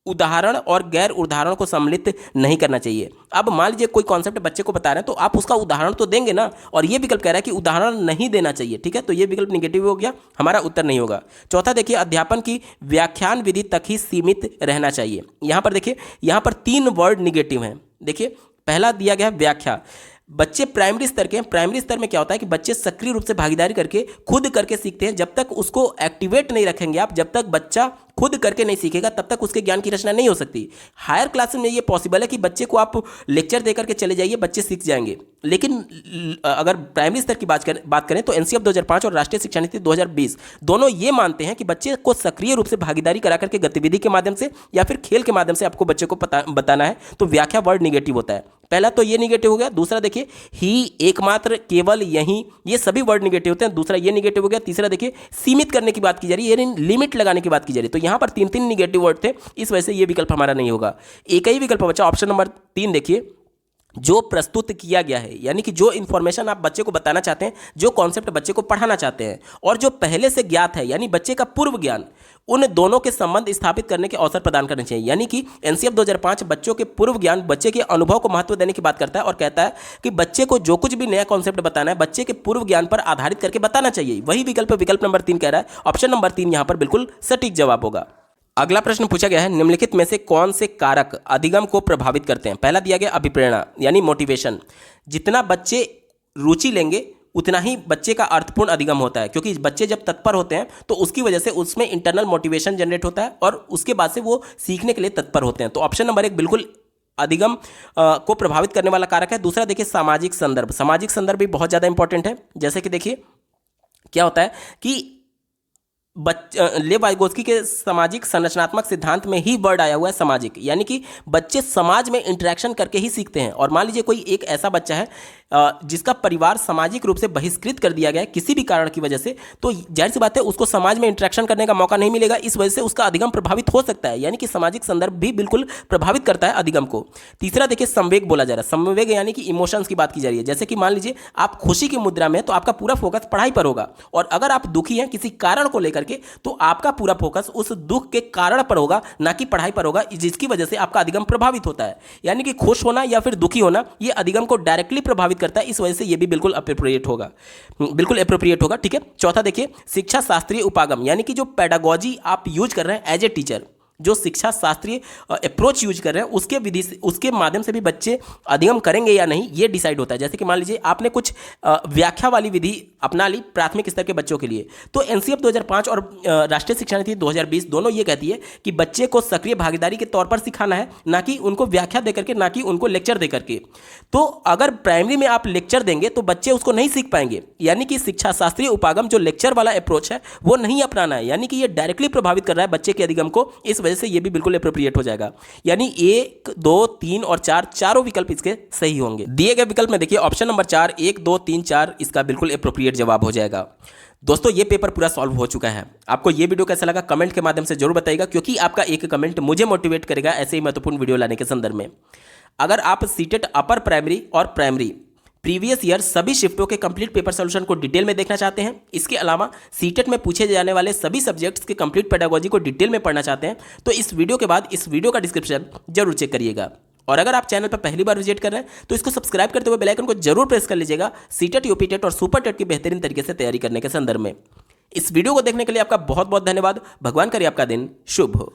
उदाहरण और गैर उदाहरण को सम्मिलित नहीं करना चाहिए। अब मान लीजिए कोई कॉन्सेप्ट बच्चे को बता रहे हैं तो आप उसका उदाहरण तो देंगे ना, और ये विकल्प कह रहा है कि उदाहरण नहीं देना चाहिए। ठीक है, तो ये विकल्प निगेटिव हो गया, हमारा उत्तर नहीं होगा। चौथा देखिए, अध्यापन की व्याख्यान विधि तक ही सीमित रहना चाहिए। यहाँ पर देखिए, यहाँ पर 3 वर्ड निगेटिव हैं। देखिए, पहला दिया गया व्याख्या। बच्चे प्राइमरी स्तर के हैं। प्राइमरी स्तर में क्या होता है कि बच्चे सक्रिय रूप से भागीदारी करके खुद करके सीखते हैं। जब तक उसको एक्टिवेट नहीं रखेंगे आप, जब तक बच्चा खुद करके नहीं सीखेगा, तब तक उसके ज्ञान की रचना नहीं हो सकती। हायर क्लास में ये पॉसिबल है कि बच्चे को आप लेक्चर देकर के चले जाइए, बच्चे सीख जाएंगे। लेकिन अगर प्राइमरी स्तर की बात करें तो एनसीएफ 2005 और राष्ट्रीय शिक्षा नीति 2020 दोनों ये मानते हैं कि बच्चे को सक्रिय रूप से भागीदारी करा करके गतिविधि के माध्यम से या फिर खेल के माध्यम से आपको बच्चे को बताना है। तो व्याख्या वर्ड निगेटिव होता है। पहला तो ये निगेटिव हो गया। दूसरा देखिए, ही, एकमात्र, केवल, यही, ये सभी वर्ड निगेटिव होते हैं। दूसरा ये निगेटिव हो गया। तीसरा देखिए, सीमित करने की बात की जा रही है, यानी लिमिट लगाने की बात की जा रही है। तो यहाँ पर 3 निगेटिव वर्ड थे, इस वजह से ये विकल्प हमारा नहीं होगा। एक ही विकल्प बचा ऑप्शन नंबर 3। देखिए, जो प्रस्तुत किया गया है, यानी कि जो इन्फॉर्मेशन आप बच्चे को बताना चाहते हैं, जो कॉन्सेप्ट बच्चे को पढ़ाना चाहते हैं, और जो पहले से ज्ञात है यानी बच्चे का पूर्व ज्ञान, उन दोनों के संबंध स्थापित करने के अवसर प्रदान करने चाहिए। यानी कि एनसीएफ 2005 बच्चों के पूर्व ज्ञान, बच्चे के अनुभव को महत्व देने की बात करता है और कहता है कि बच्चे को जो कुछ भी नया कॉन्सेप्ट बताना है, बच्चे के पूर्व ज्ञान पर आधारित करके बताना चाहिए। वही विकल्प नंबर 3 कह रहा है। ऑप्शन नंबर 3 यहां पर बिल्कुल सटीक जवाब होगा। अगला प्रश्न पूछा गया है, निम्नलिखित में से कौन से कारक अधिगम को प्रभावित करते हैं। पहला दिया गया अभिप्रेरणा यानी मोटिवेशन। जितना बच्चे रुचि लेंगे उतना ही बच्चे का अर्थपूर्ण अधिगम होता है, क्योंकि बच्चे जब तत्पर होते हैं तो उसकी वजह से उसमें इंटरनल मोटिवेशन जनरेट होता है और उसके बाद से वो सीखने के लिए तत्पर होते हैं। तो ऑप्शन नंबर 1 बिल्कुल अधिगम को प्रभावित करने वाला कारक है। दूसरा देखिए सामाजिक संदर्भ। सामाजिक संदर्भ भी बहुत ज़्यादा इंपॉर्टेंट है। जैसे कि देखिए क्या होता है कि लेव वाइगोत्स्की के सामाजिक संरचनात्मक सिद्धांत में ही वर्ड आया हुआ है सामाजिक, यानी कि बच्चे समाज में इंटरेक्शन करके ही सीखते हैं। और मान लीजिए कोई एक ऐसा बच्चा है जिसका परिवार सामाजिक रूप से बहिष्कृत कर दिया गया है किसी भी कारण की वजह से, तो जाहिर सी बात है उसको समाज में इंटरेक्शन करने का मौका नहीं मिलेगा, इस वजह से उसका अधिगम प्रभावित हो सकता है। यानी कि सामाजिक संदर्भ भी बिल्कुल प्रभावित करता है अधिगम को। तीसरा देखिए संवेग बोला जा रहा है। संवेग यानी कि इमोशंस की बात की जा रही है। जैसे कि मान लीजिए आप खुशी की मुद्रा में, तो आपका पूरा फोकस पढ़ाई पर होगा, और अगर आप दुखी हैं किसी कारण को लेकर के, तो आपका पूरा फोकस उस दुख के कारण पर होगा, ना कि पढ़ाई पर होगा, जिसकी वजह से आपका अधिगम प्रभावित होता है। यानी कि खुश होना या फिर दुखी होना ये अधिगम को डायरेक्टली प्रभावित करता है, इस वजह से ये भी बिल्कुल अप्रोप्रिएट होगा, बिल्कुल अप्रोप्रिएट होगा। ठीक है। चौथा देखिए शिक्षा शास्त्रीय उपागम, यानी कि जो पेडागोजी आप यूज कर रहे हैं एज ए टीचर, जो शिक्षा शास्त्रीय अप्रोच यूज कर रहे हैं, उसके विधि से, उसके माध्यम से भी बच्चे अधिगम करेंगे या नहीं, ये डिसाइड होता है। जैसे कि मान लीजिए आपने कुछ व्याख्या वाली विधि अपना ली प्राथमिक स्तर के बच्चों के लिए, तो एनसीएफ 2005 और राष्ट्रीय शिक्षा नीति 2020 दोनों ये कहती है कि बच्चे को सक्रिय भागीदारी के तौर पर सिखाना है, ना कि उनको व्याख्या देकर के, ना कि उनको लेक्चर देकर के। तो अगर प्राइमरी में आप लेक्चर देंगे तो बच्चे उसको नहीं सीख पाएंगे। यानी कि शिक्षा शास्त्रीय उपागम जो लेक्चर वाला अप्रोच है वो नहीं अपनाना है, यानी कि ये डायरेक्टली प्रभावित कर रहा है बच्चे के अधिगम को, इस वजह से ये भी बिल्कुल एप्रोप्रिएट हो जाएगा। यानी 1, 2, 3 और 4 चारों विकल्प इसके सही होंगे। दिए गए विकल्प में देखिए ऑप्शन नंबर 4 1, 2, 3, 4 इसका बिल्कुल एप्रोप्रिएट जवाब हो जाएगा। दोस्तों ये पेपर पूरा सॉल्व हो चुका है। आपको ये वीडियो कैसा लगा कमेंट के माध्यम से जरूर बताइएगा, क्योंकि आपका एक कमेंट मुझे मोटिवेट करेगा ऐसे ही महत्वपूर्ण वीडियो लाने के संदर्भ में। अगर आप सीटेट अपर प्राइमरी और प्राइमरी प्रीवियस ईयर सभी शिफ्टों के कंप्लीट पेपर सॉल्यूशन को डिटेल में देखना चाहते हैं, इसके अलावा सीटेट में पूछे जाने वाले सभी सब्जेक्ट्स के कंप्लीट पेडागोजी को डिटेल में पढ़ना चाहते हैं, तो इस वीडियो के बाद इस वीडियो का डिस्क्रिप्शन जरूर चेक करिएगा। और अगर आप चैनल पर पहली बार विजिट कर रहे हैं तो इसको सब्सक्राइब करते हुए बेल आइकन को जरूर प्रेस कर लीजिएगा, सीटेट, यूपीटेट और सुपर टेट की बेहतरीन तरीके से तैयारी करने के संदर्भ में। इस वीडियो को देखने के लिए आपका बहुत बहुत धन्यवाद। भगवान करे आपका दिन शुभ हो।